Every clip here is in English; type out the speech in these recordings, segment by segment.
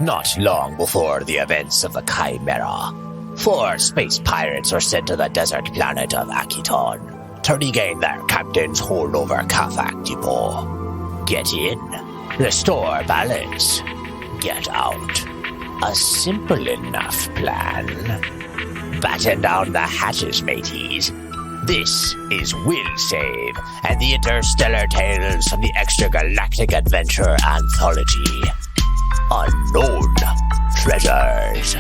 Not long before the events of the Chimera, 4 space pirates were sent to the desert planet of Akiton to regain their captain's hold over Kafak Depot. Get in, restore balance, get out. A simple enough plan. Batten down the hatches, mateys. This is Will Save and the Interstellar Tales from the Extragalactic Adventure Anthology. Unknown Treasures.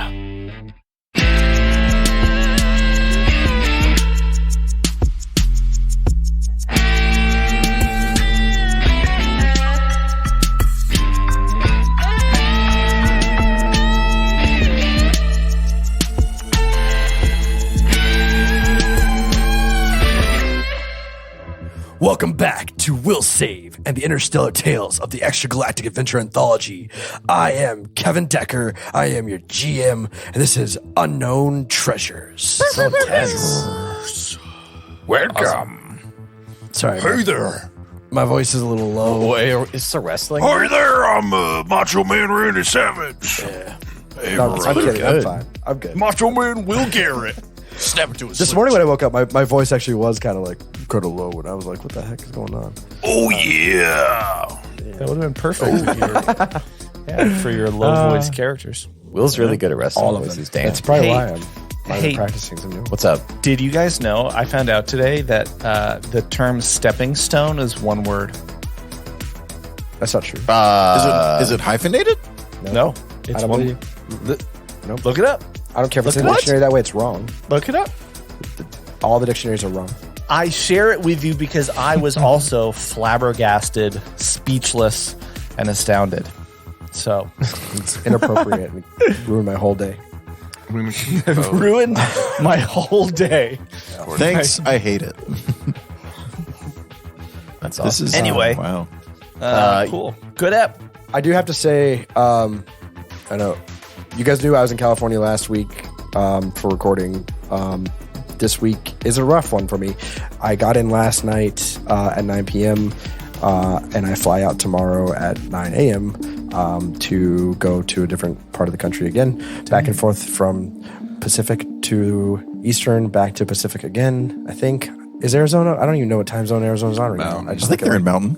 Welcome back to Will Save and the Interstellar Tales of the Extragalactic Adventure Anthology. I am Kevin Decker. I am your GM, and this is Unknown Treasures. So tense. Welcome. Awesome. Sorry. Hey there. My voice is a little low. Wait, is the wrestling? Hey there, I'm Macho Man Randy Savage. Yeah. Hey, No, I'm brother. kidding. I'm fine. I'm good. Macho Man Will Garrett. Snap it to his This morning when I woke up, my voice actually was kind of low, and I was like, what the heck is going on? Oh, yeah. That would have been perfect for your low voice characters. Will's really good at wrestling. All of them. He's damn. That's probably Hey. why I'm Hey. practicing some new. What's up? Did you guys know, I found out today that the term stepping stone is one word. That's not true. Is it hyphenated? No. I It's don't one. believe you. Nope. Look it up. I don't care if it's in the What? dictionary that way. It's wrong. Look it up. All the dictionaries are wrong. I share it with you because I was also flabbergasted, speechless, and astounded. So, It's inappropriate and ruined my whole day. ruined my whole day. Thanks. I hate it. That's This awesome. is Anyway. wow. Cool. Good app. I do have to say, I know you guys knew I was in California last week for recording. This week is a rough one for me. I got in last night at 9 p.m. And I fly out tomorrow at 9 a.m. To go to a different part of the country again, back and forth from Pacific to Eastern, back to Pacific again. I think. Is Arizona? I don't even know what time zone Arizona's on right now. Mountain. I think they're in Mountain.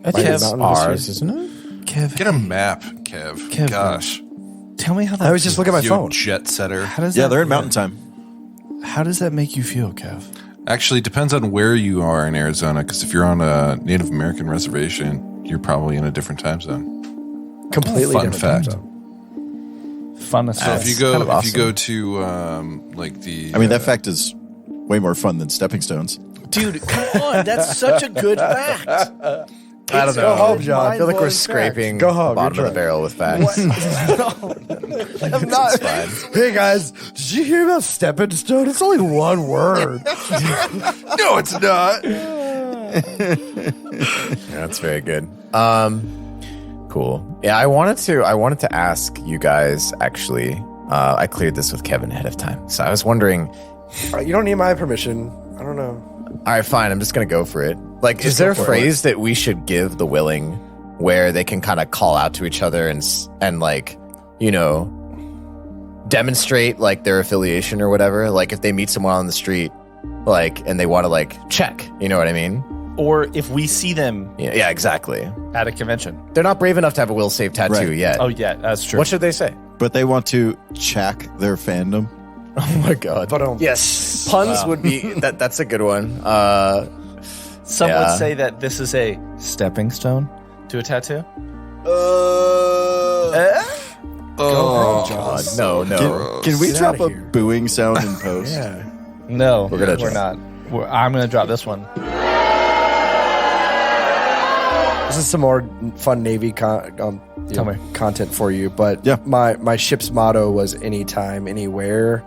I think it's Mountain ours, this isn't it? Kev, Get a map, Kev. Kev. Gosh. tell me how that I was just looking at my You phone. jet setter. How does Yeah, that, they're in Mountain Time. How does that make you feel, Kev? Actually, it depends on where you are in Arizona, because if you're on a Native American reservation, you're probably in a different time zone. Completely Fun different fact. time zone. Fun as So fuck. if you go, kind of if you go to like the, I mean, that fact is way more fun than stepping stones. Dude, come on. That's such a good fact. I don't know. Go home, John. I feel like we're Mind-blowing scraping facts. Go home, the bottom you're of the drunk. barrel with facts. I'm not. Hey guys, did you hear about stepping stone? It's only one word. no, it's not. That's very good. Cool. Yeah, I wanted to ask you guys actually. I cleared this with Kevin ahead of time, so I was wondering. You don't need my permission. I don't know. All right, fine. I'm just gonna go for it. Like, is there a phrase that we should give the willing, where they can kind of call out to each other and like, you know, demonstrate like their affiliation or whatever? Like, if they meet someone on the street, like, and they want to like check, you know what I mean? Or if we see them Yeah, exactly. at a convention. They're not brave enough to have a will save tattoo Right. yet. Oh, yeah, that's true. What should they say? But they want to check their fandom. Oh my god. But Yes, puns would be that's a good one. Some Yeah. would say that this is a stepping stone to a tattoo. Oh, God, no. Can we Get drop outta a here. booing sound in post? Yeah. No, We're gonna we're not. I'm going to drop this one. This is some more fun Navy Tell me. content for you. But Yeah. my ship's motto was anytime, anywhere.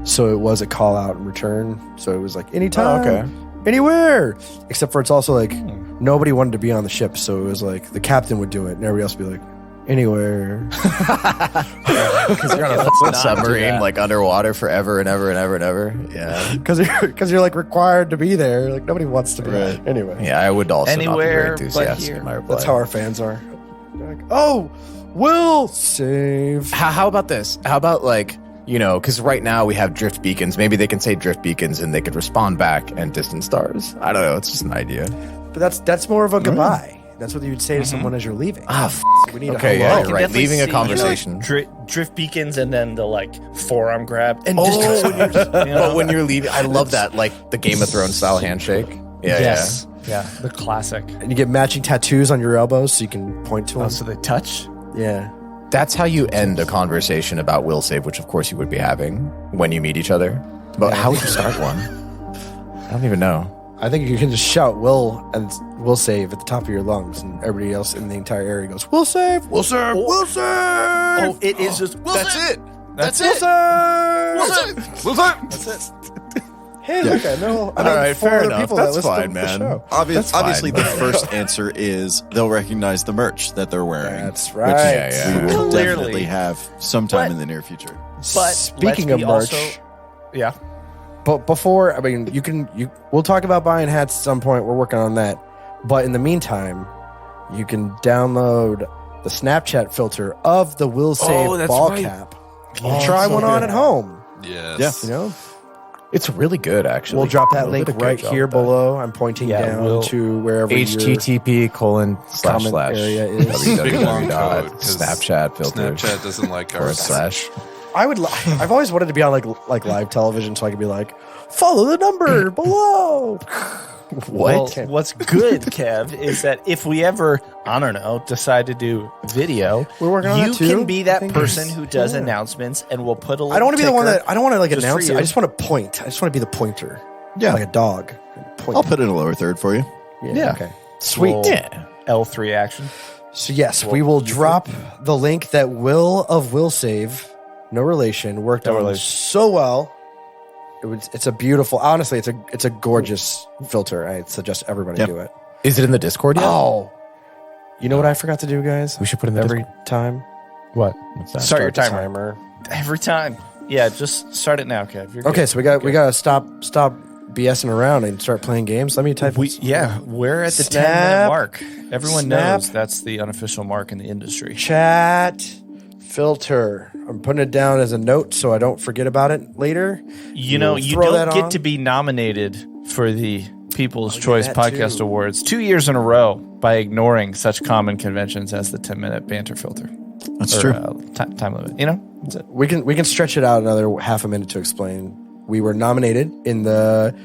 So it was a call out and return. So it was like anytime, okay. anywhere. Except for it's also like nobody wanted to be on the ship. So it was like the captain would do it and everybody else would be like, anywhere. Because you're on a fucking submarine, like underwater forever and ever and ever and ever. Yeah. Because you're like required to be there. Like nobody wants to be there. Anyway. Yeah, I would also Anywhere not be very but enthusiastic here. in my reply. That's how our fans are. They're like, oh, will save. How about this? How about like, because right now we have drift beacons. Maybe they can say drift beacons and they could respond back and distant stars. I don't know. It's just an idea. But that's more of a goodbye. That's what you would say to someone as you're leaving. We need Okay, a yeah, hello. you're right. Leaving a conversation. Drift beacons and then the like forearm grab. And But when you're leaving, I love that, like the Game of Thrones style handshake. Yeah, yes. Yeah, the classic. And you get matching tattoos on your elbows so you can point to them. So they touch? Yeah. That's how you end a conversation about will save, which of course you would be having when you meet each other. But how would you start one? I don't even know. I think you can just shout "will" and "will save" at the top of your lungs, and everybody else in the entire area goes "will save, will save, will save." Oh, it is just will save. it. That's Will it. save. Will save. Will save. That's it. Hey, look, I know. All right, fair enough. People That's that listen fine, to the man. show. Obviously, the first answer is they'll recognize the merch that they're wearing. That's right. Which we will Clearly. definitely have sometime But- in the near future. But Speaking of let's merch, be also- yeah. but before, I mean, we'll talk about buying hats at some point. We're working on that. But in the meantime, you can download the Snapchat filter of the Will Save that's ball right. cap. Try one on at home. Yes. You know, It's really good, actually. we'll drop that They link did a good right job here with that. below. I'm pointing Yeah, down we'll- to wherever your http:// comment area is. Big long code, 'cause Snapchat filters. Snapchat doesn't like our / I would. I've always wanted to be on like live television, so I could be like, follow the number below. Well, what's good, Kev, is that if we ever, I don't know, decide to do video, We're working on you that too. can be I that think person it's- who does yeah. announcements, and we'll put a little I don't want to be the one ticker that. I don't want to like just announce for it. you. I just want to point. I just want to be the pointer. Yeah. like a dog. Point. I'll put it in a lower third for you. Yeah. Okay. Sweet. Little Yeah. L3 action. So yes, we will drop the link that Will Save, no relation, worked No on relation. so well. It's a beautiful. Honestly, it's a gorgeous filter. I suggest everybody Yep. do it. Is it in the Discord yet? Oh, you know what I forgot to do, guys? We should put it in the every Discord. time. What? What's that? Start your the timer. Every time. Yeah, just start it now, Kev. You're Okay, good. so we got to stop BSing around and start playing games. Let me type. We're at the Snap. 10-minute mark. Everyone Snap. knows that's the unofficial mark in the industry. Chat filter. I'm putting it down as a note so I don't forget about it later. You know, We'll you throw that don't get on. to be nominated for the People's do Choice that Podcast too. Awards 2 years in a row by ignoring such common conventions as the 10-minute banter filter. That's Or, true. Time limit. You know? That's it. We can stretch it out another half a minute to explain. We were nominated in the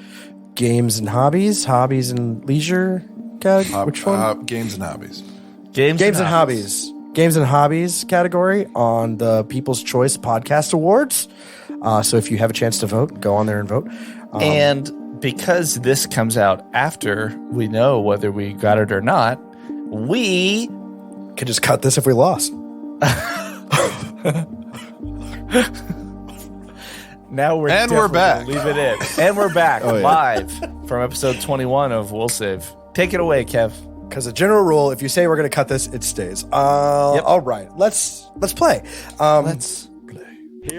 games and hobbies and leisure. Which one? Games and hobbies. Games Games and hobbies category on the People's Choice Podcast Awards. So if you have a chance to vote, go on there and vote. And because this comes out after we know whether we got it or not, we Could just cut this if we lost. now we're And we're definitely back. gonna leave it in. And we're back Oh, yeah. live from episode 21 of Will Save. Take it away, Kev. Because the general rule, if you say we're going to cut this, it stays. All right, let's play. Let's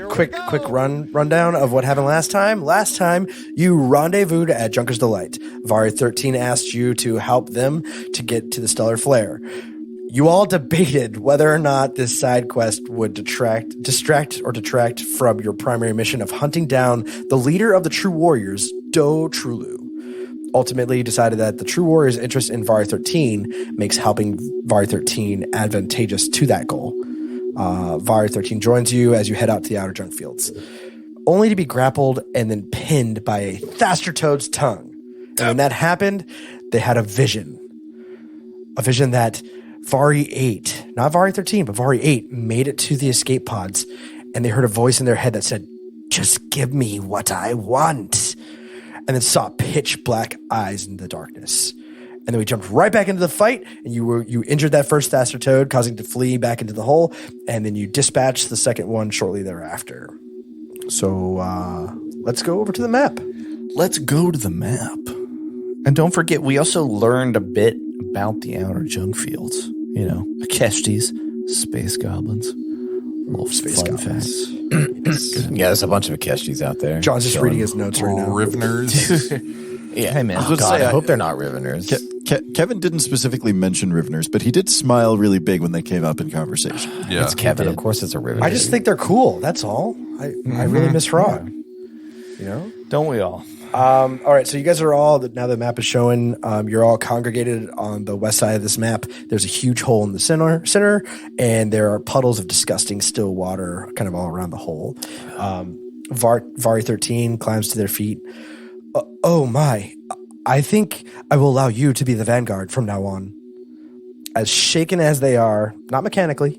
Quick rundown of what happened last time. Last time, you rendezvoused at Junker's Delight. Vari 13 asked you to help them to get to the Stellar Flare. You all debated whether or not this side quest would distract from your primary mission of hunting down the leader of the True Warriors, Do Trulu. Ultimately, you decided that the True Warrior's interest in Vari 13 makes helping Vari 13 advantageous to that goal. Vari 13 joins you as you head out to the Outer Junk Fields, only to be grappled and then pinned by a Thaster Toad's tongue. And when that happened, they had a vision that Vari 8, not Vari 13, but Vari 8 made it to the escape pods, and they heard a voice in their head that said, "Just give me what I want," and then saw pitch black eyes in the darkness. And then we jumped right back into the fight, and you injured that first Thaster Toad, causing it to flee back into the hole, and then you dispatched the second one shortly thereafter. So let's go over to the map. Let's go to the map. And don't forget, we also learned a bit about the Outer Junk Fields. You know, Akeshtis, space goblins, little Space fun goblins. facts. Yeah, there's a bunch of Akeshtis out there. John's just reading his notes right now. Riveners. Yeah. Hey, man. Oh, gonna God, say, I hope they're not Riveners. Kevin didn't specifically mention Riveners, but he did smile really big when they came up in conversation. Yeah. It's Kevin. Of course, it's a river. I just think they're cool. That's all. I really miss Frog. You know? Don't we all? All right, so you guys are all, now the map is showing, you're all congregated on the west side of this map. There's a huge hole in the center, and there are puddles of disgusting still water kind of all around the hole. Vari 13 climbs to their feet. Oh my, I think I will allow you to be the vanguard from now on. As shaken as they are, not mechanically,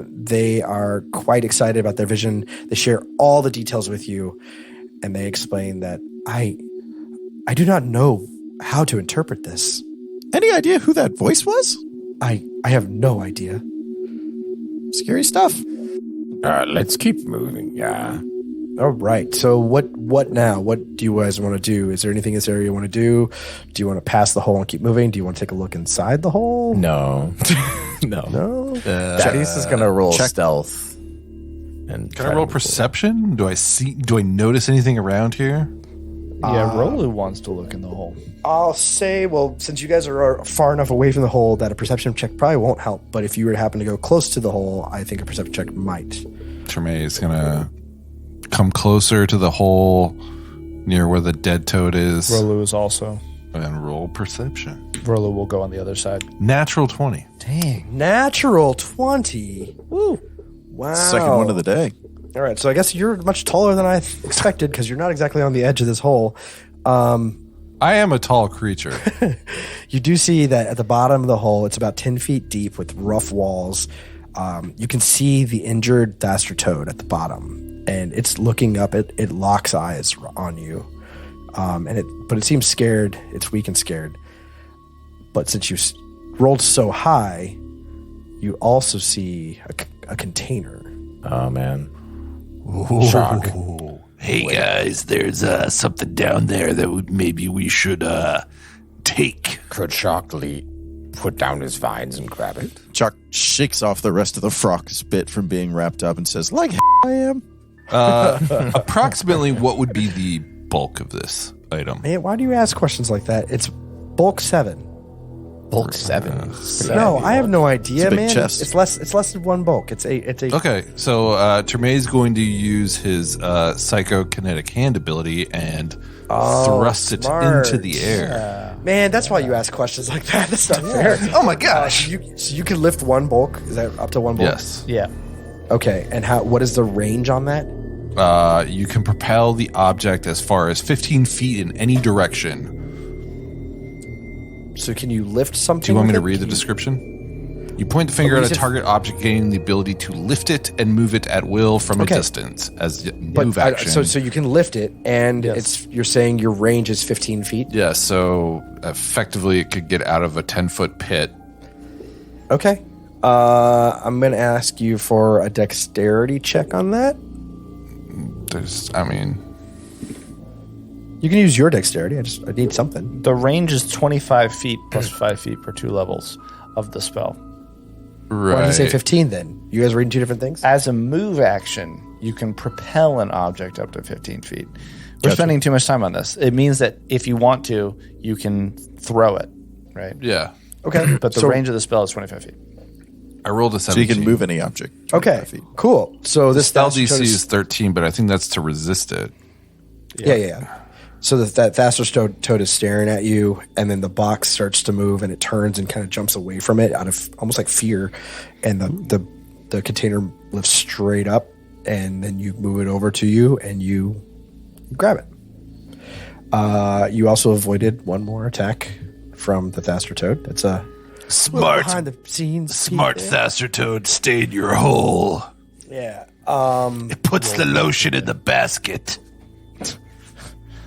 they are quite excited about their vision. They share all the details with you, and they explain that I do not know how to interpret this. Any idea who that voice was? I have no idea. Scary stuff. Let's keep moving. Yeah. All right. So what now? What do you guys want to do? Is there anything in this area you want to do? Do you want to pass the hole and keep moving? Do you want to take a look inside the hole? No. No. Thaddeus is going to roll check. stealth. And Can I roll perception? Do I notice anything around here? Yeah, Rolu wants to look in the hole. I'll say, well, since you guys are far enough away from the hole that a perception check probably won't help. But if you were to happen to go close to the hole, I think a perception check might. Tremaine is going to come closer to the hole near where the dead toad is Rolu is also. and roll perception. Rolu will go on the other side. Natural 20. Dang. Natural 20. Woo. Wow. Second one of the day. All right, so I guess you're much taller than I expected because you're not exactly on the edge of this hole. I am a tall creature. You do see that at the bottom of the hole, it's about 10 feet deep with rough walls. You can see the injured Thaster toad at the bottom, and it's looking up. It locks eyes on you, but it seems scared. It's weak and scared. But since you rolled so high, you also see a container. Oh, man. Shock. Hey guys, there's something down there that maybe we should take. Could Shockley put down his vines and grab it? Chuck shakes off the rest of the frog spit from being wrapped up and says, like I am. Approximately what would be the bulk of this item? Man, why do you ask questions like that? It's bulk 7. Bulk 7. No, I have no idea, It's a big man. chest. It's less than one bulk. It's a Okay, so Tremaine's going to use his psychokinetic hand ability and thrust smart. it into the air. Man, that's why you ask questions like that. That's not fair. Oh my gosh! So you can lift one bulk. Is that up to one bulk? Yes. Yeah. Okay, and what is the range on that? You can propel the object as far as 15 feet in any direction. So can you lift something? Do you want me with to it? read the Can you- description? You point the finger at a target object, gaining the ability to lift it and move it at will from Okay. a distance as But move action. so you can lift it, and Yes. you're saying your range is 15 feet. Yeah, so effectively it could get out of a 10-foot pit. Okay. I'm going to ask you for a dexterity check on that. You can use your dexterity. I need something. The range is 25 feet plus 5 feet per 2 levels of the spell. Right. Why did you say 15 then? You guys reading two different things? As a move action, you can propel an object up to 15 feet. We're spending too much time on this. It means that if you want to, you can throw it, right? Yeah. Okay. But the range of the spell is 25 feet. I rolled a So 17. you can move any object. Okay. 25 feet. Cool. So this Spell Thaster DC toad is 13, but I think that's to resist it. Yeah. So that Thaster toad is staring at you, and then the box starts to move, and it turns and kind of jumps away from it out of almost like fear, and the container lifts straight up, and then you move it over to you, and you grab it. You also avoided one more attack from the Thaster toad. That's a Smart, behind the scenes. smart Thaster toad, stay in your hole. Yeah. It puts the lotion in the basket.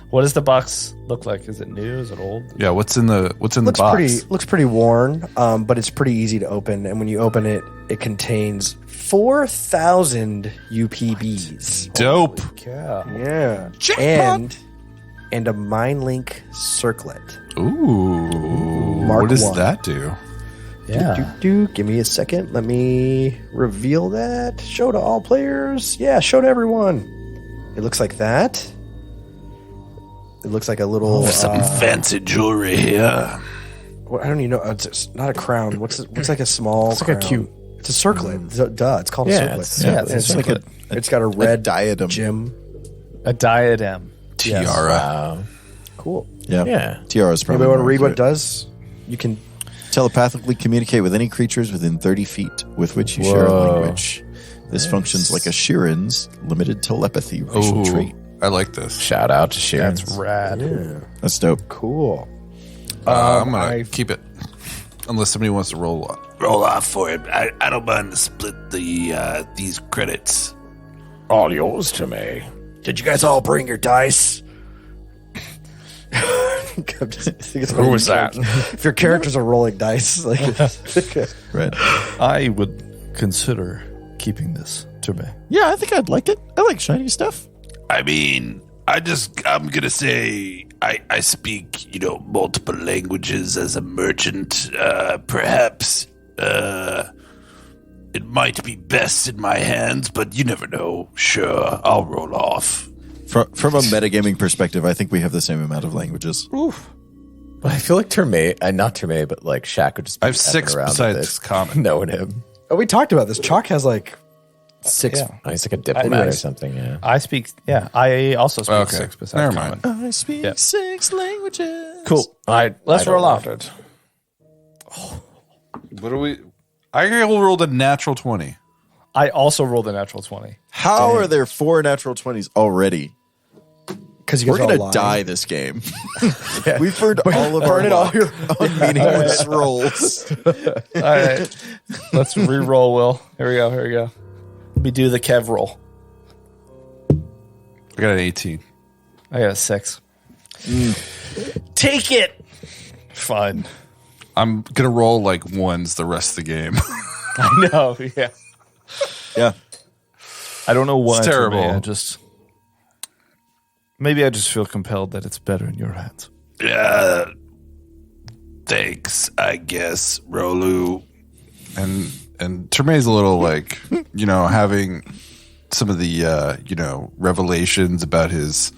What does the box look like? Is it new? Is it old? Yeah, what's in the box? Looks pretty worn, but it's pretty easy to open. And when you open it, it contains 4,000 UPBs. Dope. Yeah, and a Mind Link circlet. Ooh. Mark what does 1. that do? Yeah. Give me a second. Let me reveal that. Show to all players. Yeah, show to everyone. It looks like that. It looks like a little. Some fancy jewelry here. I don't even know. It's not a crown. What's like a small? It's like a crown? cute. It's a circlet. Duh. It's called a circlet. It's like it's got a red diadem. gem. A diadem. Tiara. Wow. Cool. Yeah. Tiara's probably Anybody want to more read what it accurate. does? You can. Telepathically communicate with any creatures within 30 feet with which you share a language. This functions like a Sheeran's limited telepathy racial trait. I like this. Shout out to Sharon. That's rad. Yeah. That's dope. Cool. I'm going to keep it. Unless somebody wants to roll off for it. I don't mind to split these credits. All yours to me. Did you guys all bring your dice? Who was that? If your characters are rolling dice, like Right. I would consider keeping this to me. Yeah, I think I'd like it. I like shiny stuff. I mean, I'm gonna say I speak, multiple languages as a merchant. Perhaps it might be best in my hands, but you never know. Sure, I'll roll off. From a metagaming perspective, I think we have the same amount of languages. I feel like Terme, not Terme, but like Shaq would just be I have 6 around besides common. knowing him. oh, we talked about this. Chalk has like 6. Yeah. Oh, he's like a diplomat or Anyways. something, yeah. I speak, I also speak Okay. 6 besides Never common. mind. I speak Yeah. 6 languages. Cool. All right, let's roll off. What are we? I rolled a natural 20. I also rolled a natural 20. How are there 4 natural 20s already? because you We're guys going all to lie. die this game. We've burned all of our luck on meaningless rolls. All right, let's re-roll, Will. Here we go. Let me do the Kev roll. I got an 18. I got a 6. Take it. Fine. I'm going to roll like ones the rest of the game. I know, yeah. Yeah. I don't know why. It's terrible. Maybe I just feel compelled that it's better in your hands. Thanks, I guess, Rolu. And Terme's a little like, having some of the, revelations about his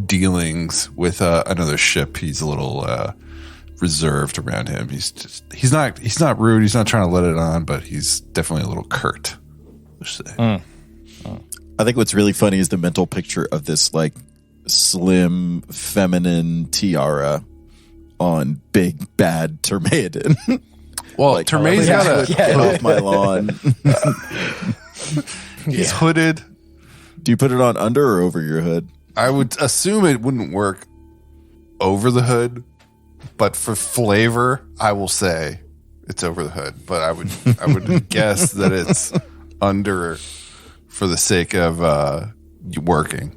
dealings with another ship. He's a little reserved around him. He's not rude. He's not trying to let it on, but he's definitely a little curt. Let's say. I think what's really funny is the mental picture of this like slim, feminine tiara on big, bad Termaedan. Well, like, Terme's got get off my lawn. he's hooded. Do you put it on under or over your hood? I would assume it wouldn't work over the hood, but for flavor, I will say it's over the hood. But I would guess that it's under for the sake of working.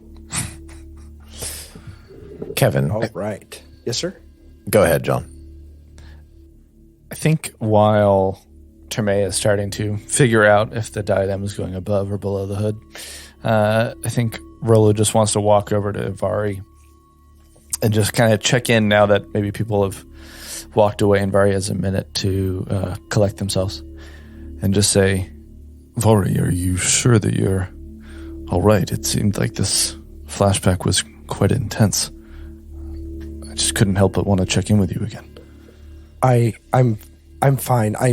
Kevin, All right. Yes, sir. go ahead, John. I think while Terme is starting to figure out if the diadem is going above or below the hood, I think Rolo just wants to walk over to Vari and just kind of check in now that maybe people have walked away and Vari has a minute to collect themselves and just say, Vari, are you sure that you're all right? It seemed like this flashback was quite intense. I just couldn't help but want to check in with you again. I'm fine. I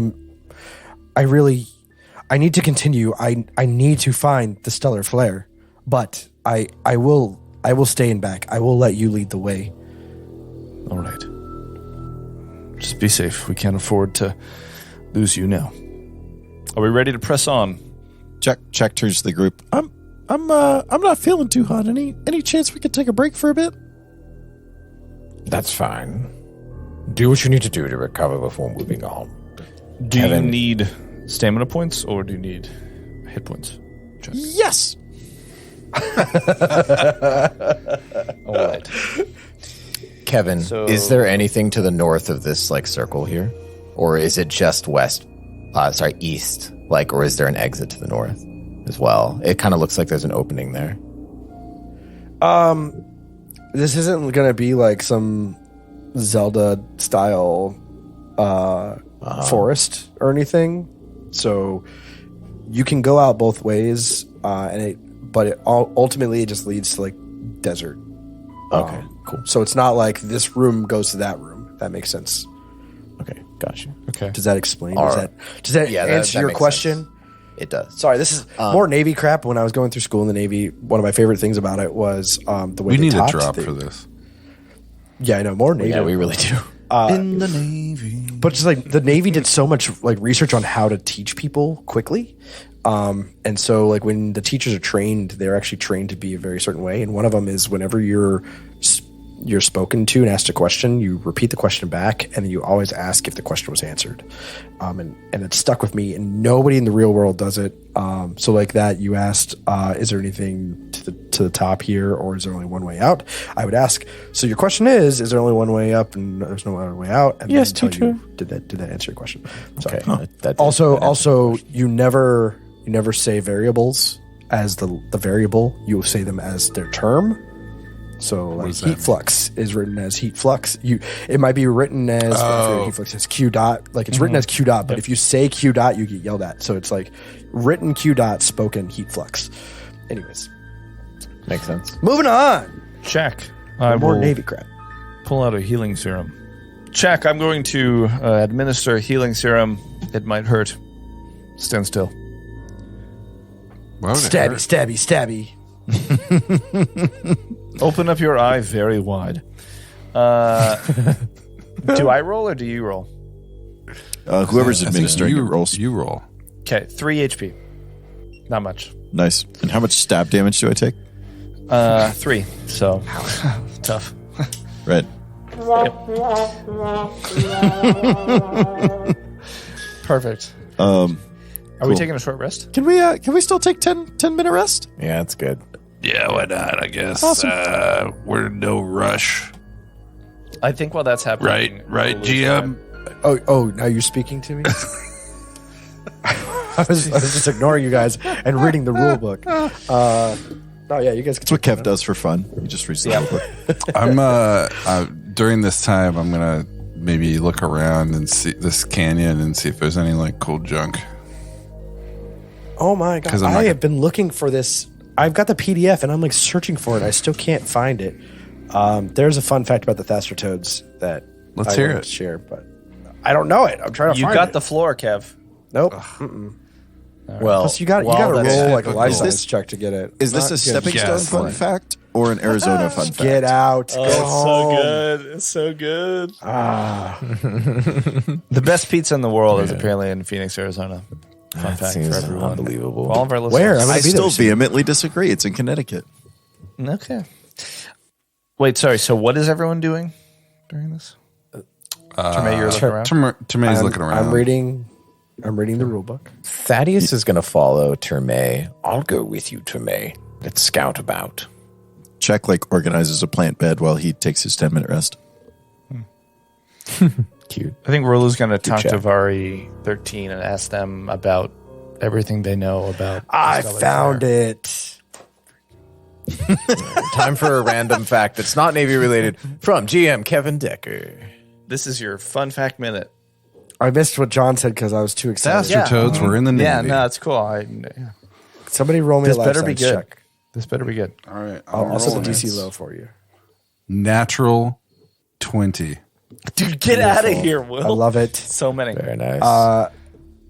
need to continue. I need to find the stellar flare, but I will stay in back. I will let you lead the way. All right. Just be safe. We can't afford to lose you now. Are we ready to press on? Jack turns to the group. I'm not feeling too hot. Any chance we could take a break for a bit? That's fine. Do what you need to do to recover before moving on. Do Kevin. you need stamina points or do you need hit points? Check. Yes. All right. Kevin, So- is there anything to the north of this like circle here? Or is it just east? Like, or is there an exit to the north as well? It kind of looks like there's an opening there. This isn't gonna be like some Zelda style forest or anything, so you can go out both ways, but ultimately it just leads to like desert. Okay, cool. So it's not like this room goes to that room. that makes sense. Okay, gotcha. Okay. Does that explain? All Does right. that Yeah, answer your makes question? sense. It does. Sorry, this is more Navy crap. When I was going through school in the Navy, one of my favorite things about it was the way We they need a topped drop the- for this. Yeah, I know, more Navy. Yeah, we really do. In the Navy. But just like the Navy did so much like research on how to teach people quickly. And so like when the teachers are trained, they're actually trained to be a very certain way. And one of them is whenever you're spoken to and asked a question, you repeat the question back, and then you always ask if the question was answered. And it stuck with me, and nobody in the real world does it. So like that, you asked, is there anything to the top here, or is there only one way out? I would ask, so your question is there only one way up and there's no other way out? And Yes, then tell teacher. you, did that answer your question? Sorry. Okay. That did- Also, you never say variables as the variable. You will say them as their term. So like does that heat mean? flux is written as heat flux. It might be written as heat flux as Q dot. Like it's written as Q dot, but if you say Q dot, you get yelled at. So it's like written Q dot, spoken heat flux. Anyways, Makes sense. moving on. Check. I More will Navy crap. pull out a healing serum. Check. I'm going to administer a healing serum. It might hurt. Stand still. Why would it Stabby, hurt? stabby, stabby. Open up your eye very wide. Do I roll or do you roll? Whoever's I think administering it rolls. You roll. Okay, 3 HP. Not much. Nice. And how much stab damage do I take? 3. So tough. Right. Perfect. Are Are we taking a short rest? Can we still take 10-minute rest? Yeah, that's good. Yeah, why not? I guess we're in no rush, I think while that's happening, right, GM? Oh, now you're speaking to me? I was just ignoring you guys and reading the rule book. Oh yeah, you guys. That's what Kev does for fun. He just reads the book. I'm during this time I'm gonna maybe look around and see this canyon and see if there's any like cool junk. Oh my god! 'Cause I'm I not have been looking for this. I've got the PDF and I'm like searching for it. I still can't find it. There's a fun fact about the Thaster toads that Let's I hear wanted it. to share, but I don't know it. I'm trying to You find got it. the floor, Kev. Nope. Well, Plus, you got to well, roll that's- like a life Is science this- check to get it. Is this Not a good. stepping stone Yes. fun fact or an Arizona fun fact? Get out. Go home. good. It's so good. The best pizza in the world is apparently in Phoenix, Arizona. Fun fact seems for everyone. unbelievable. For all of our listeners. Where? I'm I gonna be still there soon. vehemently disagree. It's in Connecticut. Okay. Wait, sorry. So what is everyone doing during this? Tremaine, you're looking around? Tomei's looking around. I'm reading the rule book. Thaddeus is going to follow Terme. I'll go with you, Terme. Let's scout about. Check organizes a plant bed while he takes his 10-minute rest. Cute. I think Rulu's going to talk to chat. Vari 13 and ask them about everything they know about. I found it. Time for a random fact that's not Navy related from GM Kevin Decker. This is your fun fact minute. I missed what John said because I was too excited. Thaster toads were in the Navy. Yeah, no, it's cool. Somebody roll me This a life better be science good. check. This better be good. All right. I'll set the rolling DC it. low for you. Natural 20. Dude, get out of here, Will. I love it. So many. Very nice.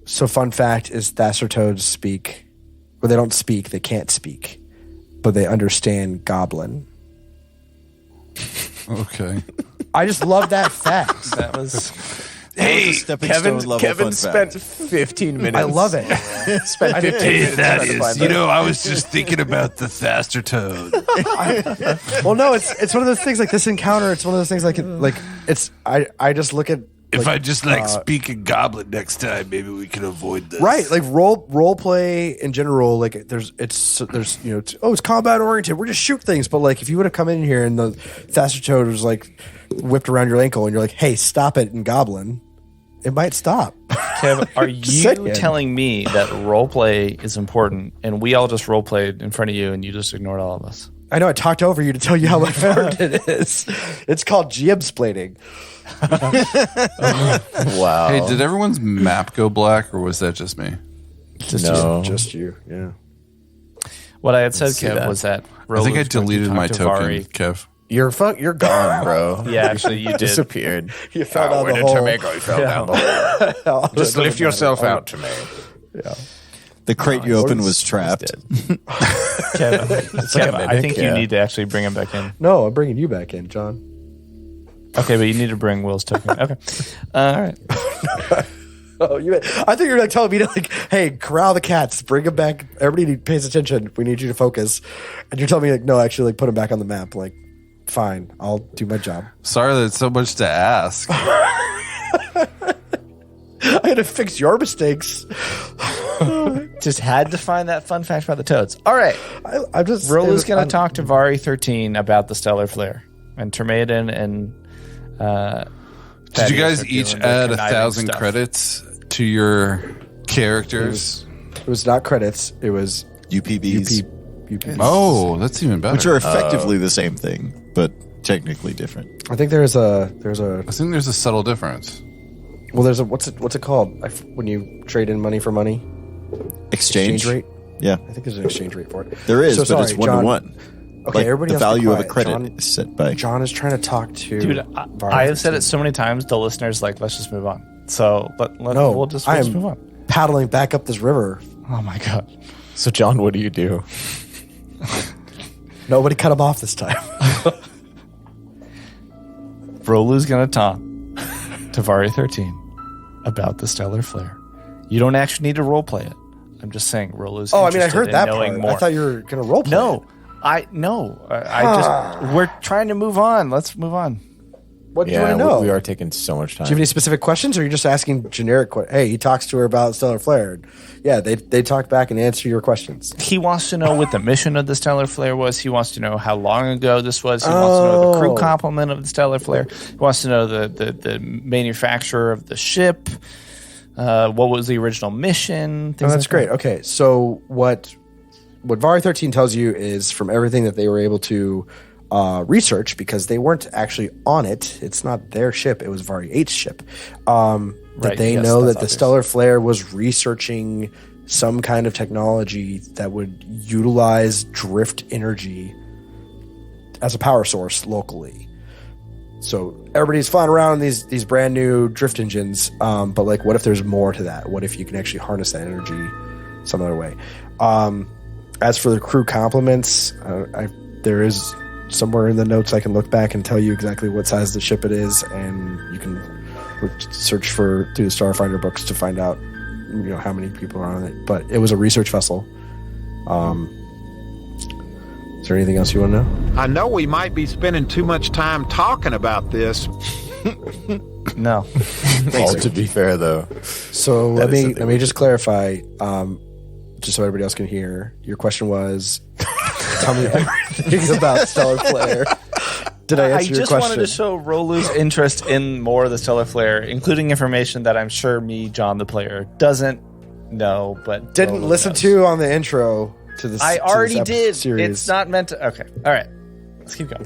So fun fact is Thaster toads speak, well, they don't speak, they can't speak, but they understand Goblin. Okay. I just love that fact. That was. Hey, Kevin spent 15 minutes. I love it. Spent 15 hey, minutes that trying to find is. You that. know, I was just thinking about the Thaster toad. Well, no, it's one of those things like this encounter. It's one of those things like it's. I just look at If I just speak in Goblin next time, maybe we can avoid this. right like role play in general. Like there's it's combat oriented. We're just shoot things. But like if you would have come in here and the Thaster toad was like whipped around your ankle and you're like, hey, stop it in Goblin, it might stop. Kev, are you saying. telling me that roleplay is important and we all just roleplayed in front of you and you just ignored all of us? I know I talked over you to tell you how important it is. It's called GM-splaining. Wow. Hey, did everyone's map go black or was that just me? no. Just you, yeah. What I had said, see Kev, that. was that I think I Rolo's going to deleted talk my to token, Vari. Kev. You're gone, bro. Yeah, actually, you did. Disappeared. You fell down Where the did hole. Tremaine go? He fell down the hole. Just lift yourself out, Tremaine. The crate you opened was trapped. Kevin, I think you yeah. need to actually bring him back in. No, I'm bringing you back in, John. Okay, but you need to bring Will's token. Okay. All right. Oh, I think you're like telling me to like, hey, corral the cats, bring them back. Everybody pays attention. We need you to focus. And you're telling me like, no, actually, like put them back on the map. Like, fine, I'll do my job. Sorry, there's so much to ask. I had to fix your mistakes. Just had to find that fun fact about the toads. All right. I'm just. Rola's going to talk to Vari 13 about the stellar flare. And Termaiden and Did you guys Thaddeus are each doing the add conniving 1,000 stuff. credits to your characters? It was not credits. It was UPBs, UP. Oh, that's even better. which are effectively the same thing, but technically different. I think there's a I think there's a subtle difference. well, there's a what's it called when you trade in money for money? Exchange Rate. Yeah, I think there's an exchange rate for it. there is, So but it's sorry, 1 John. to 1. Okay, everybody the else be value of a quiet. credit John- is set by. John is trying to talk to Dude, Vari I have said 13. it so many times, the listeners like, let's just move on. So No, we'll just I move am on. paddling back up this river. Oh my God. So, John, what do you do? Nobody cut him off this time. Rolu's going to talk to Vari 13 about the stellar flare. You don't actually need to roleplay it. I'm just saying Rolu's Oh, I mean, I interested heard in that knowing part. more. I thought you were going to roleplay. No. I just we're trying to move on. Let's move on. What do you Yeah, want to know? we are taking so much time. Do you have any specific questions, or are you just asking generic questions? Hey, he talks to her about stellar flare. Yeah, they talk back and answer your questions. He wants to know what the mission of the stellar flare was. He wants to know how long ago this was. He wants to know the crew complement of the stellar flare. He wants to know the manufacturer of the ship. What was the original mission? Oh, that's great. Okay, so what Vari 13 tells you is from everything that they were able to research, because they weren't actually on it. It's not their ship. It was Vari 8's ship. That Right, they yes, know that's that the obvious. stellar flare was researching some kind of technology that would utilize drift energy as a power source locally. So everybody's flying around in these brand new drift engines, but like, what if there's more to that? What if you can actually harness that energy some other way? As for the crew complements, there is somewhere in the notes I can look back and tell you exactly what size the ship it is, and you can search through the Starfinder books to find out, how many people are on it. But it was a research vessel. Is there anything else you want to know? I know we might be spending too much time talking about this. No. All to be fair, though. So let That is me something let me just clarify, just so everybody else can hear. Your question was, tell me everything about stellar flare. Did I I answer your just question? wanted to show Rolu's interest in more of the stellar flare, including information that I'm sure me, John, the player, doesn't know, but Didn't Rolu listen knows. to on the intro to this. I to this already did. Series. It's not meant to. Okay. All right. Let's keep going.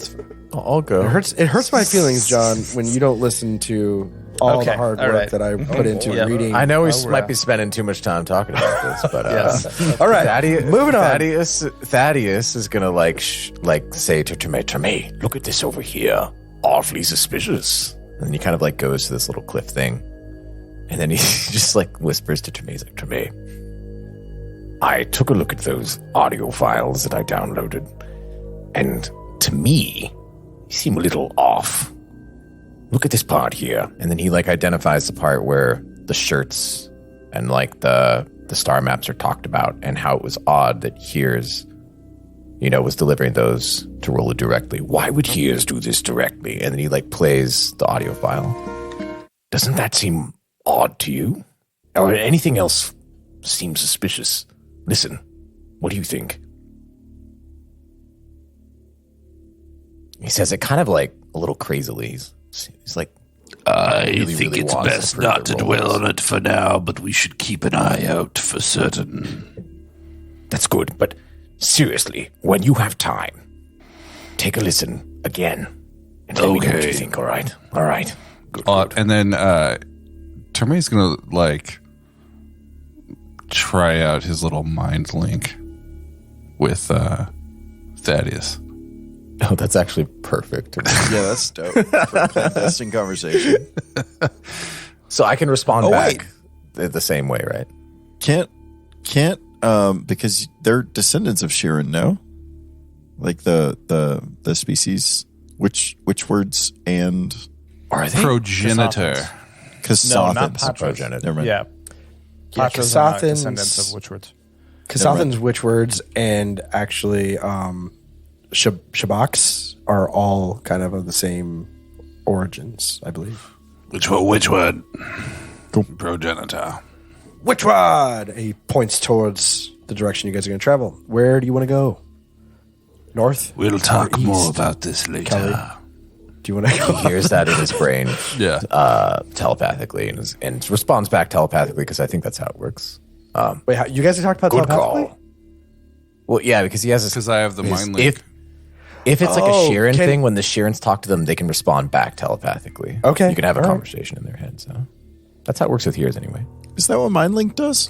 I'll go. It hurts my feelings, John, when you don't listen to all Okay, the hard all work right. that I put into Yeah. reading. I know we Oh, might be spending too much time talking about this, but Yes. All right, moving on. Thaddeus is gonna say to Tremaine, look at this over here, awfully suspicious. And then he kind of goes to this little cliff thing, and then he just whispers to Tremaine, he's like, Tremaine, I took a look at those audio files that I downloaded, and to me, you seem a little off. Look at this part here. And then he identifies the part where the shirts and the star maps are talked about, and how it was odd that Hears, was delivering those to Rolu directly. Why would Hears do this directly? And then he plays the audio file. Doesn't that seem odd to you? Or anything else seem suspicious? Listen, what do you think? He says it kind of a little crazily. He's like, I really, think really it's wants to best prove not it to dwell rolls. on it for now, but we should keep an eye out for certain. That's good, but seriously, when you have time, take a listen again. And let me know what you Okay. think, all right? All right. Good. And then Termaine's gonna try out his little mind link with Thaddeus. Oh, that's actually perfect. Yeah, that's dope. For clandestine conversation. So I can respond back the same way, right? Can't because they're descendants of Sheeran, no? Like the species, which words and Are they? Progenitor. Casothans. not Patras. Progenitor. Never mind. Yeah. Yeah, Patras are not Casothans- descendants of which words? Casothans, witchwords, and actually Shabaks are all kind of the same origins, I believe. Which one? Progenitor. Which one? He points towards the direction you guys are going to travel. Where do you want to go? North? We'll talk or more east? about this later. Kelly? Do you want to go? He hears that in his brain Yeah. telepathically and responds back telepathically because I think that's how it works. Wait, you guys have talked about Good telepathically? call. Well, yeah, because he has Because I have the mind link. If it's like a Oh, Sheeran can- thing, when the Sheerans talk to them, they can respond back telepathically. Okay, You can have a all right. conversation in their head. So that's how it works with yours anyway. Is that what MindLink does?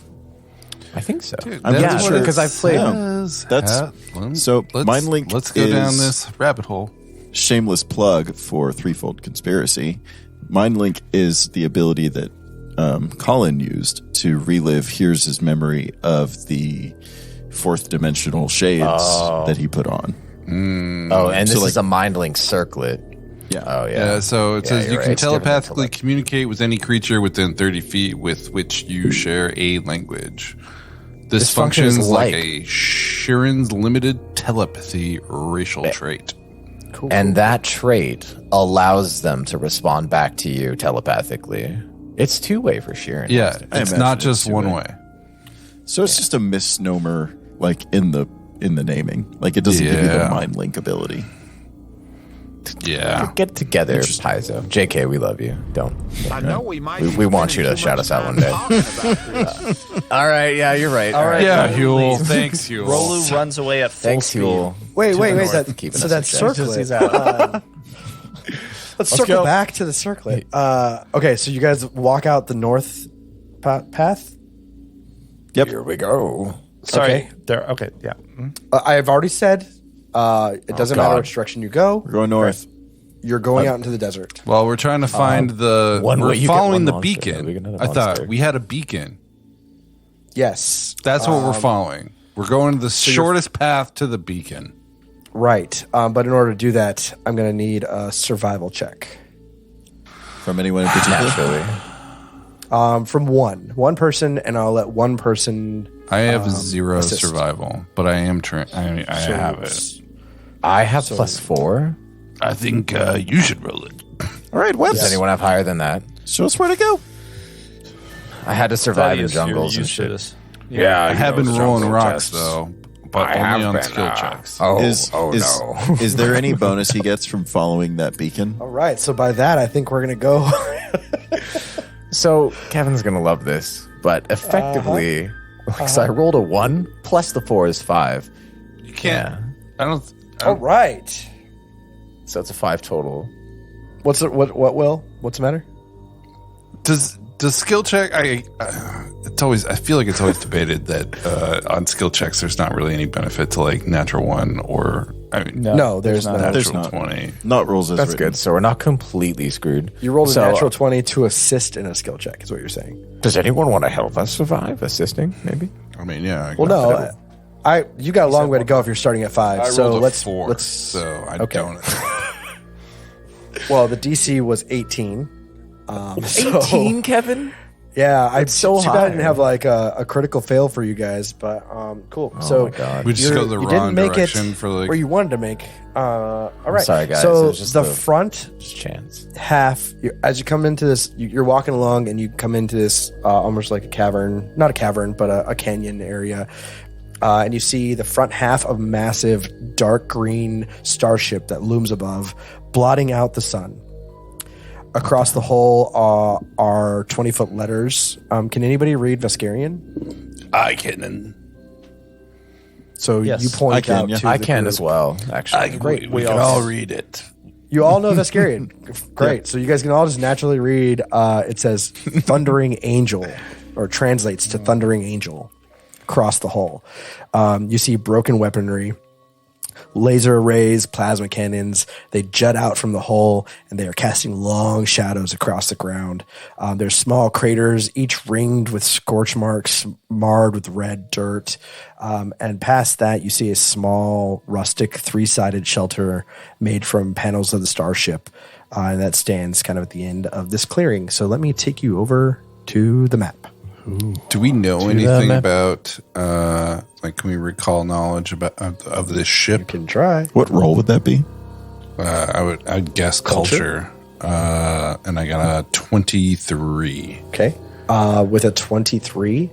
I think so. I'm yeah, pretty sure because I've played. Yeah. So MindLink Let's go down is- this rabbit hole. Shameless plug for Threefold Conspiracy. MindLink is the ability that Colin used to relive Here's memory of the fourth dimensional shades that he put on. Oh, and this So, is a mind link circlet. Yeah. Oh, yeah. So it says you're you right. can It's different than telepathically communicate with any creature within 30 feet with which you share a language. This function is functions like like- a Sheeran's limited telepathy racial trait. And that trait allows them to respond back to you telepathically. It's two-way for Sheeran. Yeah, I it's imagine not it's just one two-way. way. So it's just a misnomer, like in the naming. Like it doesn't give you the Yeah. MindLink ability. Yeah. Get together, Paizo. JK, we love you. Don't. I know we might. We want you to shout us out one day. All right. Yeah, you're right. All right. Yeah, Huel. Thanks, Huel. Rolu runs away at full Thanks, speed. Huel. Wait. north, That, keeping so us that's in check. circlet. Let's circle go. back to the circlet. Okay, so you guys walk out the north path. Yep. Here we go. Sorry. Okay. There. Okay. Yeah. Mhm. I've already said it doesn't matter God. which direction you go. We're going north. You're going out into the desert. Well, we're trying to find the. one way We're you get following one the monster, beacon. we get another I thought monster. we had a beacon. Yes, That's what we're following. We're going the shortest path to the beacon. right. But in order to do that, I'm going to need a survival check From anyone in particular? Naturally. from one person, and I'll let one person. I have zero assist. survival, but I am. I have it. I have +4. I think you should roll it. All right, Webs. Does anyone have higher than that? Show us where to go. I had to survive in Thaddeus, you're jungles and used to shit. this. Yeah, I have been rolling rocks though, but only on skill checks. Is there any bonus he gets from following that beacon? All right. So by that, I think we're going to go. So Kevin's gonna love this, but effectively, because I rolled a 1 plus the 4 is 5. You can't. Yeah. I don't. All right. So it's a 5 total. What's it? What? Will? What's the matter? Does skill check? It's always. I feel like it's always debated that on skill checks, there's not really any benefit to like natural 1 or I mean No, there's not. natural There's not. 20. Not rules as That's written. good. So we're not completely screwed. You rolled a So, natural 20 to assist in a skill check, is what you're saying. Does anyone want to help us survive? Assisting, maybe? I mean, yeah. Well, no, you got a long way to go if you're starting at 5. I so rolled a let's 4, let's. so I okay. don't. Well, the DC was 18. 18, Kevin? Yeah, I so too bad I high. didn't have like a critical fail for you guys, but cool. so my God. We just go the you wrong didn't make direction it for like. where you wanted to make. All right, sorry, guys. It So was just the the- front Just chance. half, as you come into this, you're walking along and you come into this almost like a cavern, not a cavern, but a canyon area. And you see the front half of a massive dark green starship that looms above, blotting out the sun. Across the whole are 20-foot letters. Can anybody read Vesperian? I can. So Yes. you point I can, out yeah. to I the can group. as well, actually. Great. We can all read it. You all know Vesperian. Great. So you guys can all just naturally read. It says Thundering Angel, or translates to Thundering Angel, across the hull. You see broken weaponry. Laser arrays, plasma cannons, they jut out from the hole, and they are casting long shadows across the ground. There's small craters, each ringed with scorch marks, marred with red dirt. And past that, you see a small, rustic, three-sided shelter made from panels of the starship. And that stands kind of at the end of this clearing. So let me take you over to the map. Do we know anything about, can we recall knowledge about of this You ship? can try. What role would that be? I'd guess culture. And I got a 23. Okay. With a 23,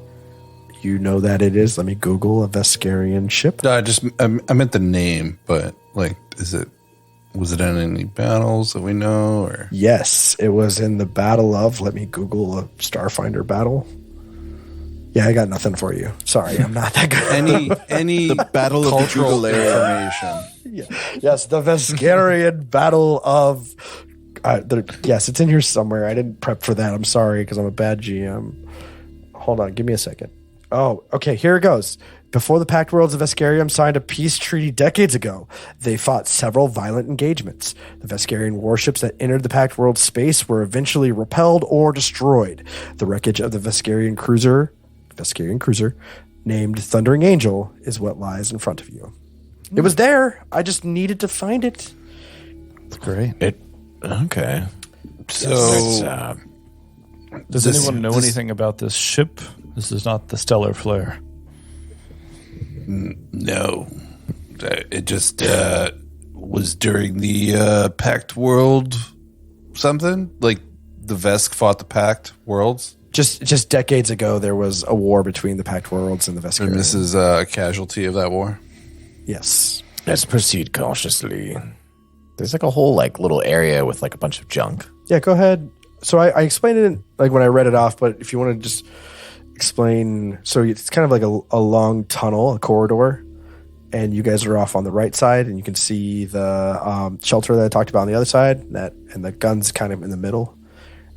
you know that it is. Let me Google a Veskarian ship. I meant the name, but was it in any battles that we know? Or Yes, it was in the battle of, let me Google a Starfinder battle. Yeah, I got nothing for you. Sorry, I'm not that good. any The Battle of the cultural Google information? Yes, the Veskarian battle of... yes, it's in here somewhere. I didn't prep for that. I'm sorry, because I'm a bad GM. Hold on, give me a second. Oh, okay, here it goes. Before the Pact Worlds of Veskarium signed a peace treaty decades ago, they fought several violent engagements. The Veskarian warships that entered the Pact World space were eventually repelled or destroyed. The wreckage of the Veskarian cruiser named Thundering Angel is what lies in front of you. It was there. I just needed to find it. That's great. Okay. So Does anyone know anything about this ship? This is not the Stellar Flare. no, it just was during the Pact World something like the Vesk fought the Pact Worlds. Just decades ago, there was a war between the Pact Worlds and the Veskarian. And this is a casualty of that war. Yes. Let's proceed cautiously. There's like a whole little area with a bunch of junk. Yeah, go ahead. So I explained it when I read it off, but if you want to just explain, so it's kind of like a long tunnel, a corridor, and you guys are off on the right side, and you can see the shelter that I talked about on the other side, and the gun's kind of in the middle,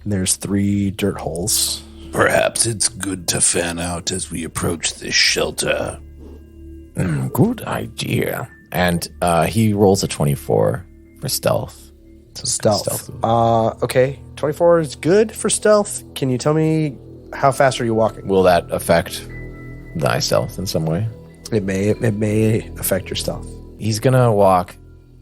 and there's 3 dirt holes. Perhaps it's good to fan out as we approach this shelter. Good idea. And he rolls a 24 for stealth. So Stealth. Okay, 24 is good for stealth. Can you tell me how fast are you walking? Will that affect thy stealth in some way? It may affect your stealth. He's gonna walk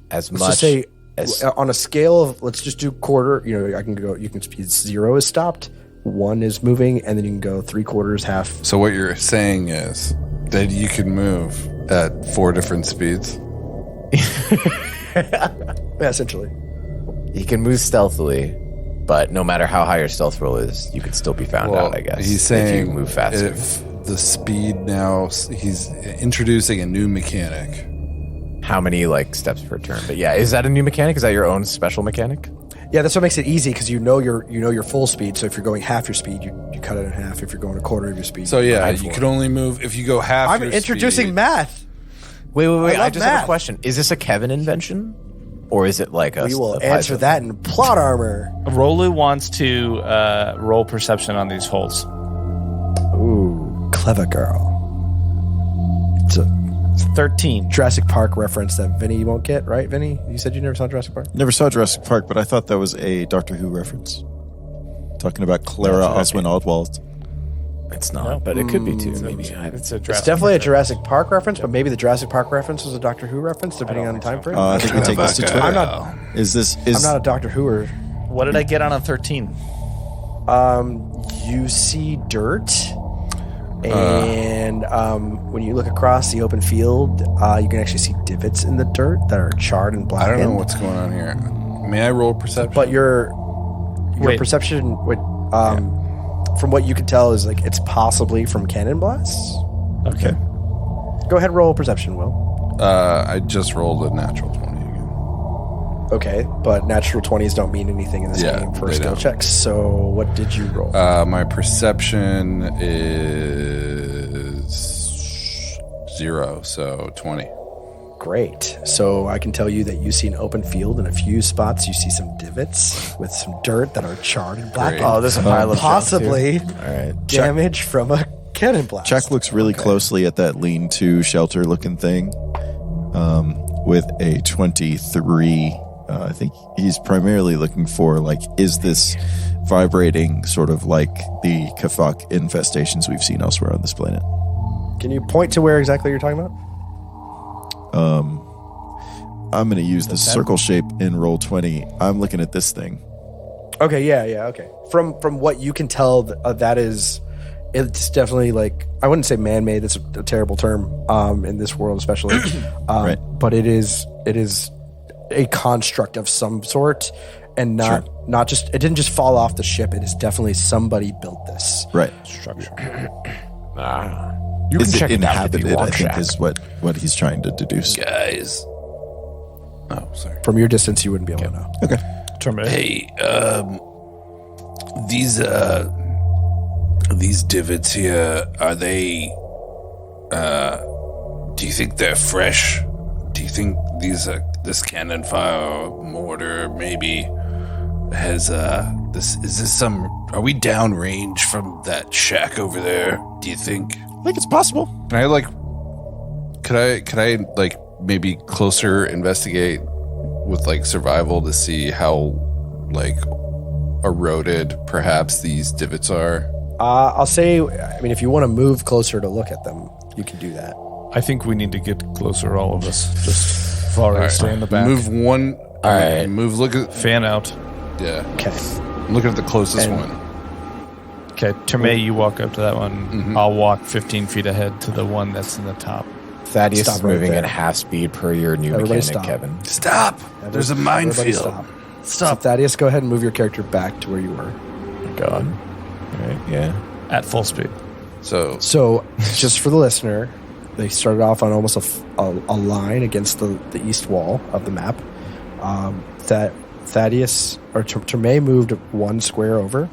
as Let's much just say as on a scale of, let's just do quarter. I can go. You can speed 0 is stopped, 1 is moving, and then you can go 3/4, half. So what you're saying is that you can move at 4 different speeds. Yeah, essentially. he can move stealthily, but no matter how high your stealth roll is, you could still be found out. I guess he's saying if you move faster. if the speed now, he's introducing a new mechanic. How many steps per turn? But yeah, is that a new mechanic? Is that your own special mechanic? Yeah, that's what makes it easy because you know your full speed. So if you're going half your speed, you cut it in half. If you're going a quarter of your speed, So yeah, divide you for could it. only move if you go half. I'm your introducing speed. math. Wait. I I love just have math. a question. Is this a Kevin invention, or is it like a? We will a answer Python? that in plot armor. Rolu wants to roll perception on these holes. Ooh, clever girl. It's a 13. Jurassic Park reference that Vinny won't get, right, Vinny? You said you never saw Jurassic Park? Never saw Jurassic Park, but I thought that was a Doctor Who reference. Talking about Clara Oswin Oswald. It's not, but it could be too. Maybe It's a It's Jurassic definitely a Park. Jurassic Park reference, but maybe the Jurassic Park reference was a Doctor Who reference, depending on the time frame. I think we take this to Twitter. I'm not I'm not a Doctor Whoer. What did I get on a 13? You see dirt, and when you look across the open field, you can actually see divots in the dirt that are charred and I blackened. don't know what's going on here. May I roll perception? But your Wait. perception would, from what you can tell, is it's possibly from cannon blasts. Okay. Go ahead, roll perception, Will. I just rolled a natural 20 again. Okay, but natural 20s don't mean anything in this Yeah, game for they skill don't. checks. So what did you roll? My perception is 0, so 20. Great. So I can tell you that you see an open field in a few spots. You see some divots with some dirt that are charred and blackened. Great. Oh, there's a pile of junk, possibly too. All right. damage from a cannon blast. Chuck looks really closely at that lean-to shelter-looking thing, with a 23. I think he's primarily looking for, like, is this vibrating sort of like the Kafak infestations we've seen elsewhere on this planet? Can you point to where exactly you're talking about? I'm going to use the circle shape in roll 20. I'm looking at this thing. Okay, yeah, okay. From what you can tell, that is, it's definitely like, I wouldn't say man-made. That's a terrible term in this world, especially. Right. But it is a construct of some sort, and not just, it didn't just fall off the ship. It is definitely somebody built this Right. structure. You can Is check it it out if you inhabited, I want, think, Shaq. is what he's trying to deduce. Guys. Oh, sorry. From your distance, you wouldn't be able to know. Okay. Terminator. Hey, these divots here, are they, do you think they're fresh? Do you think this cannon fire or mortar maybe has, are we downrange from that shack over there? Do you think? I think it's possible. Can I could I like maybe closer investigate with like survival to see how like eroded perhaps these divots are? I'll say, I mean, if you want to move closer to look at them, you can do that. I think we need to get closer, all of us. Just Varus, stay in the back. Move one. All right. Move. Look at. Fan out. Yeah. Okay. I'm looking at the closest one. Okay, Terme, you walk up to that one. Mm-hmm. I'll walk 15 feet ahead to the one that's in the top. Thaddeus Stop is right moving there. at half speed per your new Everybody mechanic, stop. Kevin. Stop! There's a Everybody minefield. Stop. So Thaddeus, go ahead and move your character back to where you were. Go on. All right, yeah. At full speed. So So, just for the listener, they started off on almost a line against the east wall of the map. Thaddeus, or Terme moved one square over.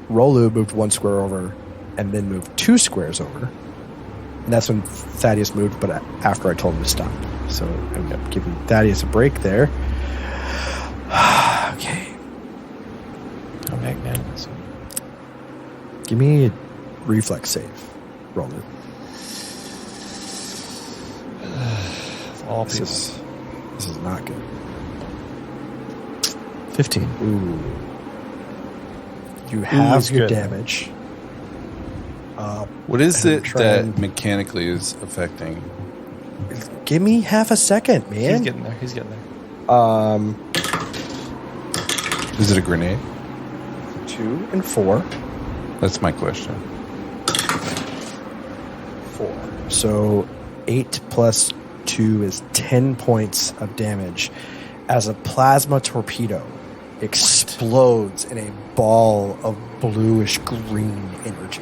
Rolu moved one square over, and then moved 2 squares over. And that's when Thaddeus moved, but after I told him to stop. So I'm giving Thaddeus a break there. Okay. How magnanimous. Give me a reflex save. Roll it. All This people. is not good. 15. Ooh. You have that's your good. damage. what is I'm it trying- that mechanically is affecting? Give me half a second, He's man. getting there. He's getting there. Is it a grenade? 2 and 4. That's my question. 4. So 8 plus 2 is 10 points of damage as a plasma torpedo explodes in a ball of bluish green energy.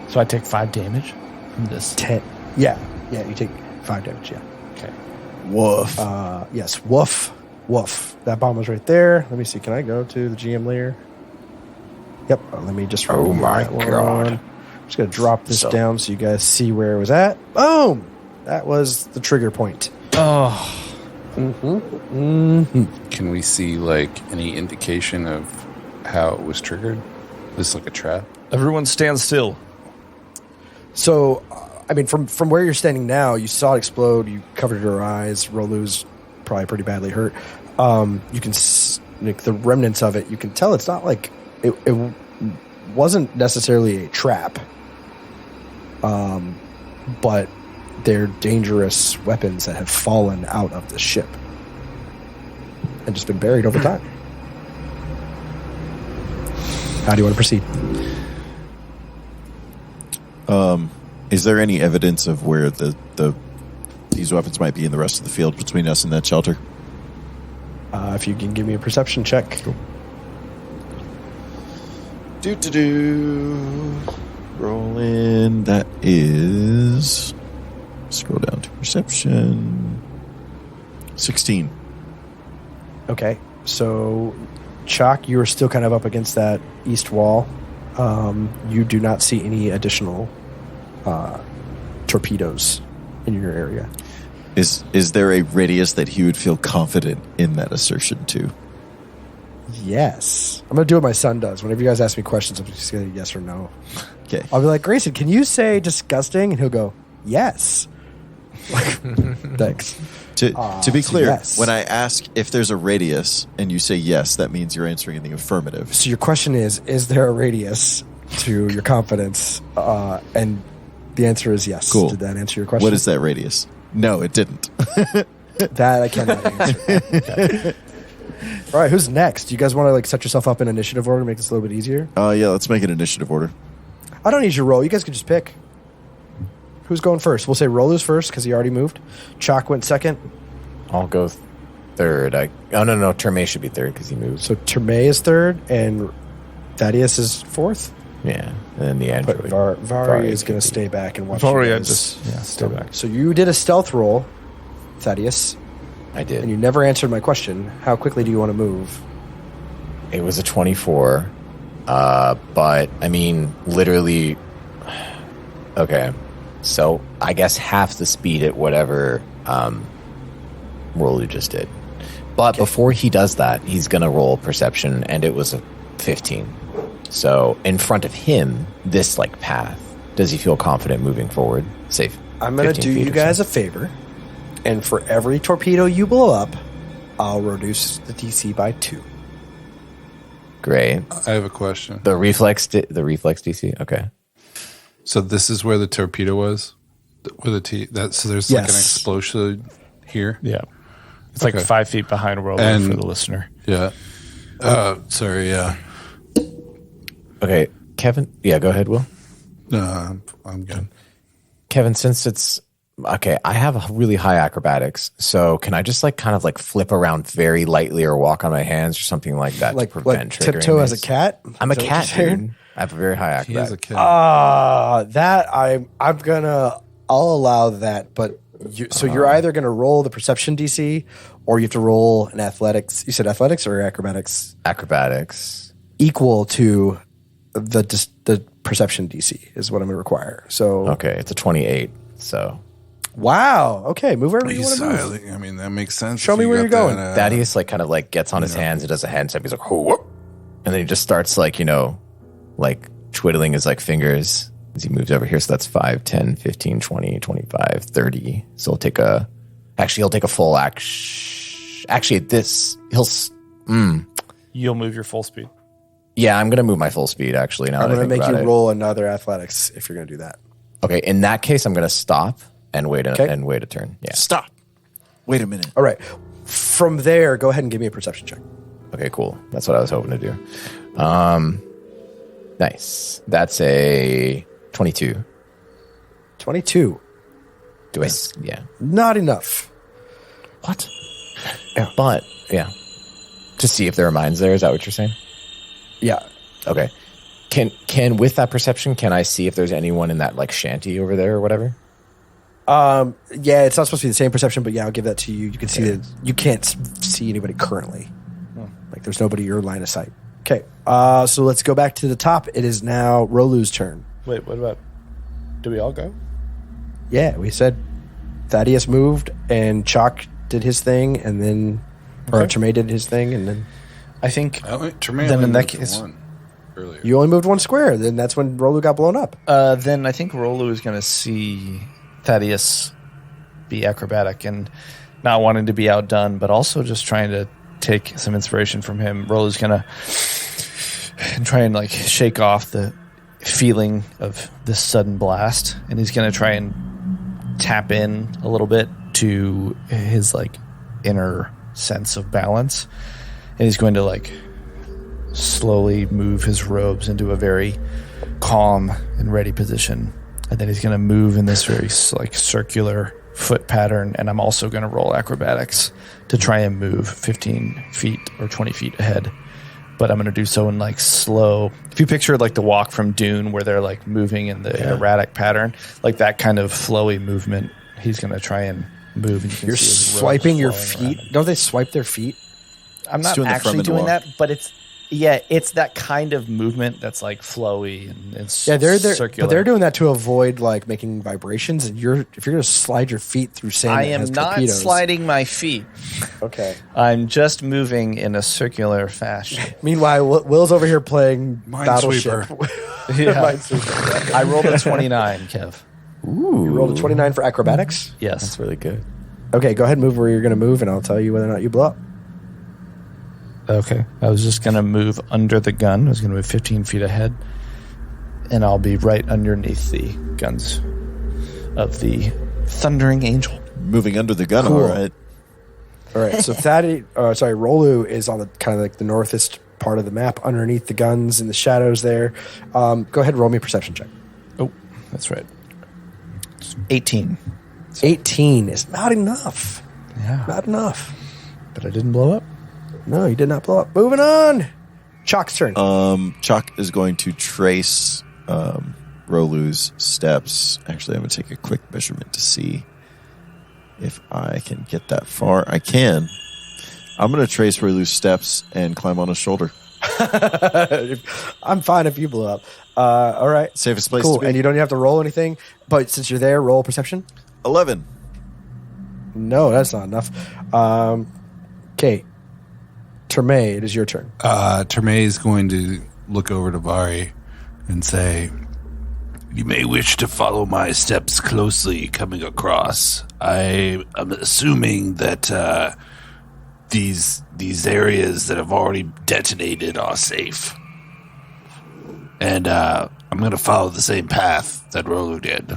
So I take 5 damage from this. 10. Yeah, you take 5 damage, yeah. Okay. Woof. Yes, woof. That bomb was right there. Let me see, can I go to the GM layer? Yep, let me just Oh my that one. God. I'm just going to drop this So- down so you guys see where it was at. Boom! That was the trigger point. Oh, Can we see like any indication of how it was triggered? This like a trap? everyone stand still. So, I mean, from where you're standing now, you saw it explode. You covered your eyes. Rolu's probably pretty badly hurt. You can like the remnants of it. You can tell it's not like it wasn't necessarily a trap. But they're dangerous weapons that have fallen out of the ship and just been buried over time. How do you want to proceed? Is there any evidence of where these weapons might be in the rest of the field between us and that shelter? If you can give me a perception check. Cool. Roll in. That is. Scroll down to perception. 16. Okay, so Chalk, you are still kind of up against that east wall. You do not see any additional torpedoes in your area. Is there a radius that he would feel confident in that assertion to? Yes. I'm going to do what my son does. Whenever you guys ask me questions, I'm just going to yes or no. Okay. I'll be like, Grayson, can you say disgusting? And he'll go, yes. Thanks. To be clear, yes. when I ask if there's a radius and you say yes, that means you're answering in the affirmative. So your question is there a radius to your confidence? And the answer is yes. Cool. Did that answer your question? What is that radius? No, it didn't. That I cannot answer. Okay. All right, who's next? Do you guys want to like set yourself up in initiative order to make this a little bit easier? Yeah, let's make an initiative order. I don't need your roll. You guys can just pick. Who's going first? We'll say Rolu's first because he already moved. Chalk went second. I'll go third. No. Terme should be third because he moved. So Terme is third, and Thaddeus is fourth. Yeah, and then the But android. Vari is going to stay back and watch. Vari, you I guys. stay back. So you did a stealth roll, Thaddeus, I did. and you never answered my question. How quickly do you want to move? It was a 24. But, I mean, literally... Okay. So, I guess half the speed at whatever Rolu just did. But before he does that, he's going to roll perception, and it was a 15. So, in front of him, this, like, path, does he feel confident moving forward? Safe. I'm going to do you guys a favor, and for every torpedo you blow up, I'll reduce the DC by 2. Great. I have a question. The reflex DC? Okay. So this is where the torpedo was? Where the so there's like an explosion here? Yeah. It's like 5 feet behind Rolo for the listener. Yeah. Sorry, yeah. Okay, Kevin? Yeah, go ahead, Will. No, I'm good. Kevin, since it's... Okay, I have a really high acrobatics, so can I just like kind of like flip around very lightly or walk on my hands or something like that Like to prevent triggering tiptoe this? as a cat? I'm a Is that what cat, you're saying? dude. I have a very high He is a acrobatics. kid. That I'll allow that, but you're either gonna roll the perception DC or you have to roll an athletics. You said athletics or acrobatics? Acrobatics. Equal to the perception DC is what I'm gonna require. So Okay, it's a 28, so... wow. Okay, move wherever you want He's to move. silent. I mean, that makes sense. Show if me you where got you're going. Thaddeus like kind of like gets on his hands and does a hand step. He's like, whoop, and then he just starts like, like twiddling his like fingers as he moves over here. So that's 5, 10, 15, 20, 25, 30. So he'll take a full action. Actually, You'll move your full speed. yeah, I'm going to move my full speed actually. Now I'm that I gonna think make about you it. roll another athletics if you're gonna do that. Okay, in that case, I'm going to stop and wait a Okay. turn. Yeah. Stop. Wait a minute. All right. From there, go ahead and give me a perception check. Okay, cool. That's what I was hoping to do. Nice. That's a 22. 22. Do I? Yeah. Not enough. What? But yeah, to see if there are mines there. Is that what you're saying? Yeah. Okay. Can with that perception, can I see if there's anyone in that like shanty over there or whatever? Yeah, it's not supposed to be the same perception, but yeah, I'll give that to you. You can see that you can't see anybody currently. Like there's nobody in your line of sight. Okay, so let's go back to the top. It is now Rolu's turn. Wait, what about... Do we all go? Yeah, we said Thaddeus moved and Chalk did his thing, and then or Tremaine did his thing, and then I think... Tremaine Then in only that moved case- one earlier. you only moved one square. Then that's when Rolu got blown up. Then I think Rolo is going to see Thaddeus be acrobatic and not wanting to be outdone, but also just trying to take some inspiration from him. Rolo's going to try and like shake off the feeling of this sudden blast, and he's going to try and tap in a little bit to his like inner sense of balance, and he's going to like slowly move his robes into a very calm and ready position, and then he's going to move in this very like circular foot pattern, and I'm also going to roll acrobatics to try and move 15 feet or 20 feet ahead, but I'm going to do so in like slow. If you picture like the walk from Dune where they're like moving in the erratic pattern, like that kind of flowy movement, he's going to try and move. And you can You're see his robes swiping your flowing feet. around. Don't they swipe their feet? I'm not doing the actually Fremen doing walk. that, but it's that kind of movement that's like flowy and it's Yeah, they're circular. but they're doing that to avoid like making vibrations. And if you're gonna slide your feet through sand, I that am has not torpedoes. sliding my feet. Okay. I'm just moving in a circular fashion. Meanwhile, Will's over here playing Minesweeper. Battleship. Yeah. Minesweeper. I rolled a 29, Kev. Ooh. You rolled a 29 for acrobatics? Yes. That's really good. Okay, go ahead and move where you're going to move, and I'll tell you whether or not you blow up. Okay. I was just going to move under the gun. I was going to move 15 feet ahead. And I'll be right underneath the guns of the Thundering Angel. Moving under the gun, Cool. all right. All right, so Rolu is on the kind of like the northest part of the map, underneath the guns in the shadows there. Go ahead and roll me a perception check. Oh, that's right. 18. 18 is not enough. Yeah. Not enough. But I didn't blow up. No, you did not blow up. Moving on. Chalk's turn. Chalk is going to trace Rolu's steps. Actually, I'm going to take a quick measurement to see if I can get that far. I can. I'm going to trace Rolu's steps and climb on his shoulder. I'm fine if you blow up. All right. Safest place Cool. to be. And you don't have to roll anything. But since you're there, roll perception. 11. No, that's not enough. Okay. Terme, it is your turn. Terme is going to look over to Vari and say, "You may wish to follow my steps closely coming across. I am assuming that these areas that have already detonated are safe. And I'm going to follow the same path that Rolu did.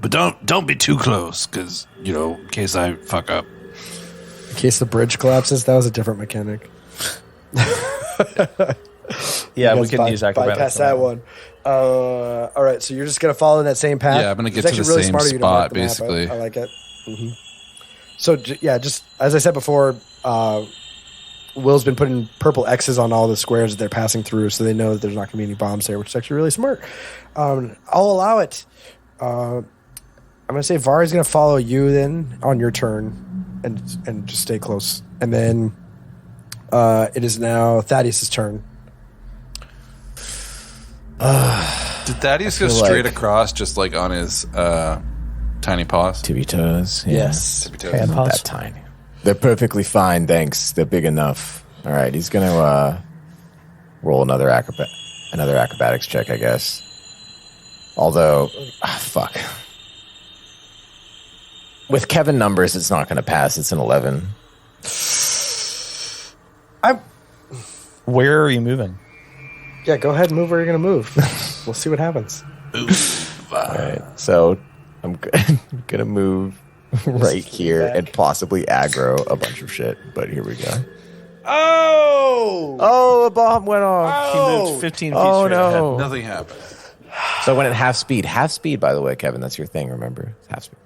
But don't be too close, because, in case I fuck up." In case the bridge collapses, that was a different mechanic. Yeah, we Let's can use acrobatics. bypass that one. All right, so you're just going to follow in that same path? Yeah, I'm gonna get It's to actually the same smart of you to mark spot, the map. basically. I like it. Mm-hmm. So, just as I said before, Will's been putting purple X's on all the squares that they're passing through, so they know that there's not going to be any bombs there, which is actually really smart. I'll allow it. I'm going to say Vari's going to follow you then on your turn and just stay close. And then it is now Thaddeus' turn. Did Thaddeus go straight across just like on his tiny paws? Tippy toes. Yeah. Yes. Hand Not paws. that tiny. They're perfectly fine, thanks. They're big enough. All right, he's going to roll another acrobatics check, I guess. Although, fuck. With Kevin numbers, it's not going to pass. It's an 11. Where are you moving? Yeah, go ahead and move where you're going to move. We'll see what happens. All right, so I'm going to move right here and possibly aggro a bunch of shit. But here we go. Oh, a bomb went off. He moved 15 feet Oh, straight no. ahead. Nothing happened. So I went at half speed. Half speed, by the way, Kevin. That's your thing, remember? It's half speed.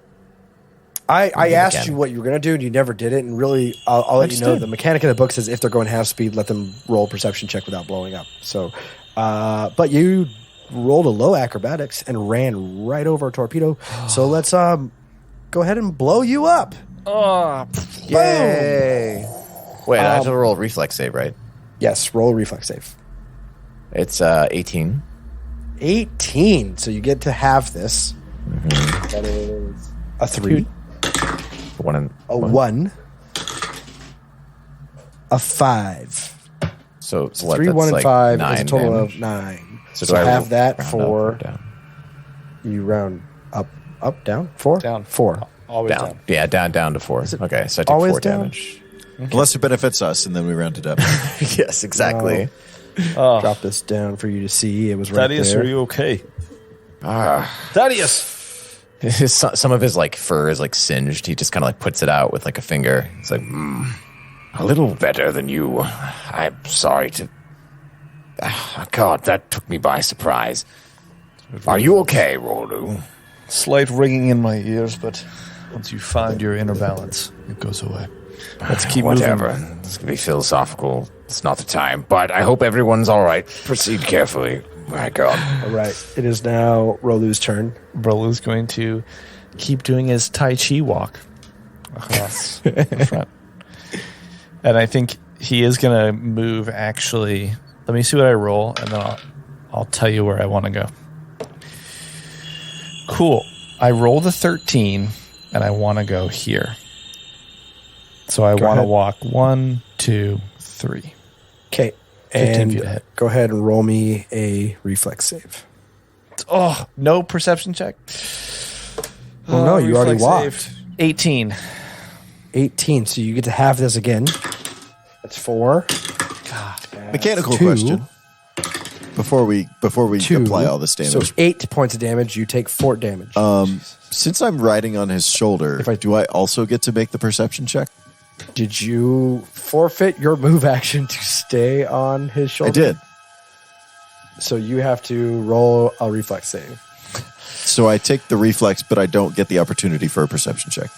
I asked again. you what you were going to do, and you never did it. And really, I'll let you know, the mechanic in the book says if they're going half speed, let them roll a perception check without blowing up. So, but you rolled a low acrobatics and ran right over a torpedo. So let's go ahead and blow you up. Oh, Yay. Wait, I have to roll a reflex save, right? Yes, roll a reflex save. It's 18. 18. So you get to have this. That is a 3, a 1, a 5. So So what, 3, that's 1, and like 5 is a 9 total damage. of 9. So So do I have that round for up or down? you round up, down, 4? Down. 4. always Down. down. Yeah, down to 4. Okay, so I take always 4 down? damage. Unless it benefits us, and then we round it up. Yes, exactly. Drop this down for you to see. It was right Thaddeus, there. are you okay? Thaddeus! Some of his like fur is like singed. He just kind of like puts it out with like a finger. It's like, a little better than you. I'm sorry to. God, that took me by surprise. Are you okay, Rolu? Slight ringing in my ears, but once you find your inner balance, it goes away. Let's keep Whatever. moving. It's gonna be philosophical. It's not the time, but I hope everyone's all right. Proceed carefully. My God. All right. It is now Rolu's turn. Brolu's going to keep doing his Tai Chi walk across the front. And I think he is going to move, actually. Let me see what I roll, and then I'll tell you where I want to go. Cool. I rolled a 13, and I want to go here. So I want to walk 1, 2, 3. Okay. 15 And feet ahead. go ahead and roll me a reflex save. It's Oh, no perception check. Well, no, you already Reflex walked. 18. 18. So you get to have this again. That's 4. Mechanical 2. question. Before we 2. apply all this damage. So 8 points of damage. You take 4 damage. Since I'm riding on his shoulder, do I also get to make the perception check? Did you forfeit your move action to stay on his shoulder? I did. So you have to roll a reflex save. So I take the reflex, but I don't get the opportunity for a perception check.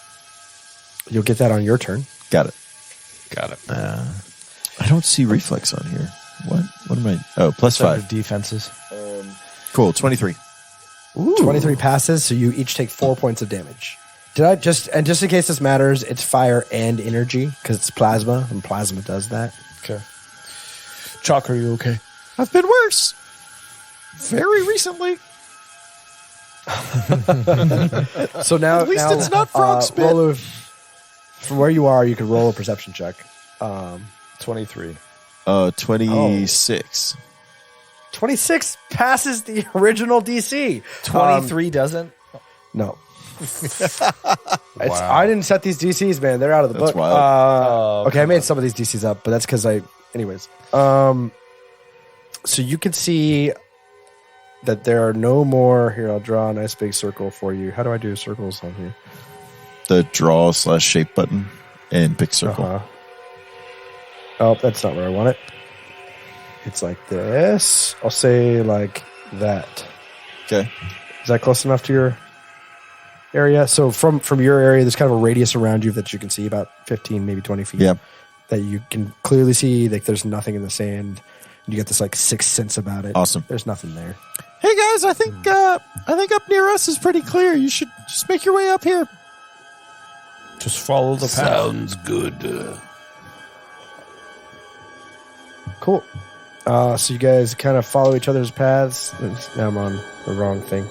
You'll get that on your turn. Got it. Got it. I don't see reflex on here. What am I? Oh, plus Under 5. defenses. Cool, 23. 23 passes, so you each take 4 points of damage. Just in case this matters, it's fire and energy because it's plasma, and plasma does that. Okay. Chalk, are you okay? I've been worse. Very recently. So now, At least it's not frog spit. From where you are, you can roll a perception check. 23. 26. 26 passes the original DC. 23 doesn't? No. I didn't set these DCs, man. They're out of the That's book. wild. Okay, I made some of these DCs up, but that's because anyways. So you can see that there are no more. Here, I'll draw a nice big circle for you. How do I do circles on here? The draw / shape button and big circle. Oh, that's not where I want it. It's like this. I'll say like that. Okay. Is that close enough to your area? So from your area, there's kind of a radius around you that you can see about 15, maybe 20 feet. Yeah. That you can clearly see. Like there's nothing in the sand. You get this like sixth sense about it. Awesome. There's nothing there. Hey guys, I think up near us is pretty clear. You should just make your way up here. Just follow the path. Sounds good. Cool. So you guys kind of follow each other's paths. Now I'm on the wrong thing.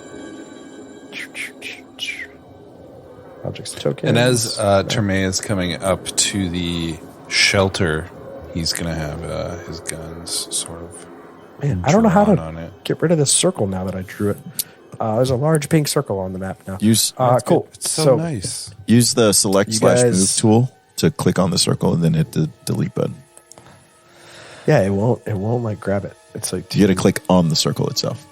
Objects tokens. And as Terme is coming up to the shelter, he's going to have his guns sort of. Man, I don't know how drawn to on it. get rid of this circle now that I drew it. There's a large pink circle on the map now. Use Cool. It's so nice. use the select / guys- move tool to click on the circle and then hit the delete button. Yeah, it won't like grab it. It's like You got to click on the circle itself.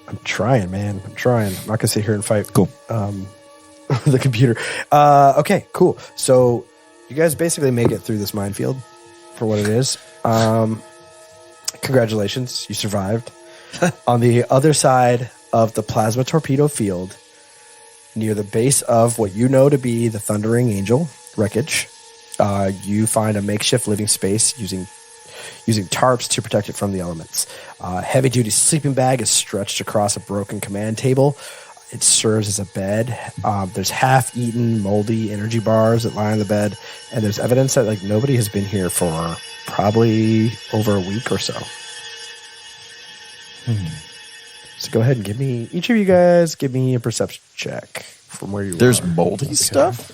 I'm trying, man. I'm trying. I'm not gonna sit here and fight. Cool. The computer. Okay, cool. So you guys basically make it through this minefield for what it is. Congratulations, you survived. On the other side of the plasma torpedo field, near the base of what you know to be the Thundering Angel wreckage, you find a makeshift living space using tarps to protect it from the elements. Heavy-duty sleeping bag is stretched across a broken command table. It serves as a bed. There's half-eaten, moldy energy bars that lie on the bed, and there's evidence that like nobody has been here for probably over a week or so. So go ahead and each of you guys give me a perception check from where you There's are. moldy stuff?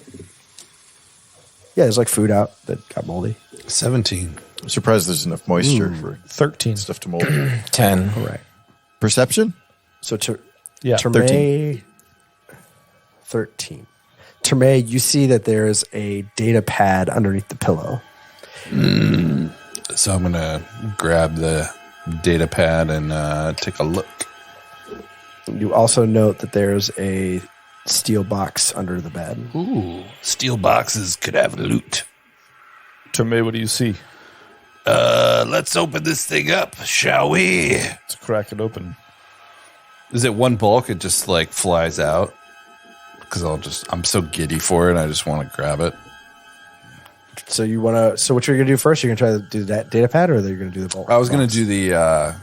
Yeah, there's like food out that got moldy. 17. I'm surprised there's enough moisture for 13. stuff to mold. 10. All right. Perception? So Yeah, Terme, 13. Terme, you see that there is a data pad underneath the pillow. So I'm going to grab the data pad and take a look. You also note that there's a steel box under the bed. Ooh, steel boxes could have loot. Terme, what do you see? Let's open this thing up, shall we? Let's crack it open. Is it one bulk? It just like flies out? Because I'm so giddy for it. I just want to grab it. So what you're going to do first? You're going to try to do that data pad, or are you going to do the bolt? I was going to do the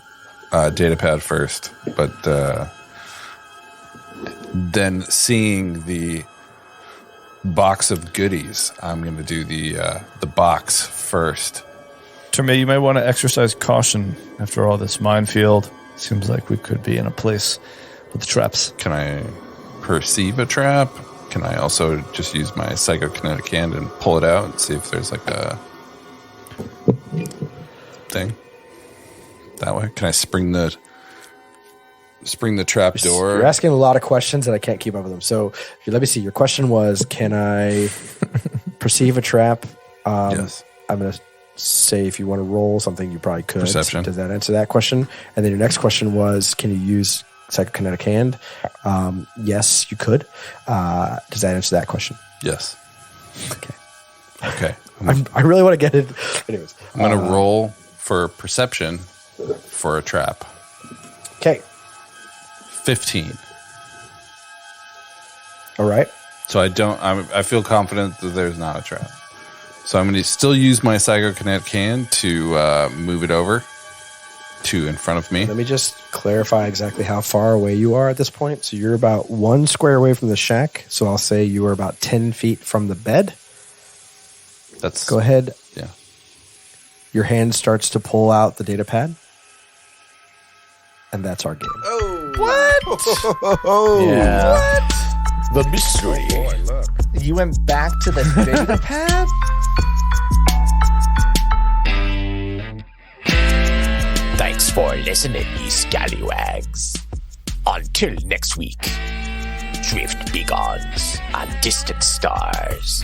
data pad first, but then seeing the box of goodies, I'm going to do the box first. Terme, you might want to exercise caution after all this minefield. Seems like we could be in a place with traps. Can I perceive a trap? Can I also just use my psychokinetic hand and pull it out and see if there's like a thing that way? Can I spring the spring the trap door. You're asking a lot of questions and I can't keep up with them. So let me see. Your question was, can I perceive a trap? Yes. I'm going to say if you want to roll something, you probably could. Perception. Does that answer that question? And then your next question was, can you use psychokinetic hand? Yes, you could. Does that answer that question? Yes. Okay. Okay. I really want to get it. Anyways. I'm going to roll for perception for a trap. Okay. 15. All right. So I feel confident that there's not a trap. So I'm going to still use my psychokinetic hand to move it over to in front of me. Let me just clarify exactly how far away you are at this point. So you're about 1 square away from the shack. So I'll say you are about 10 feet from the bed. Go ahead. Yeah. Your hand starts to pull out the data pad. And that's our game. Yeah. The mystery. You went back to the data pad? Thanks for listening, ye scallywags. Until next week, drift begons on distant stars.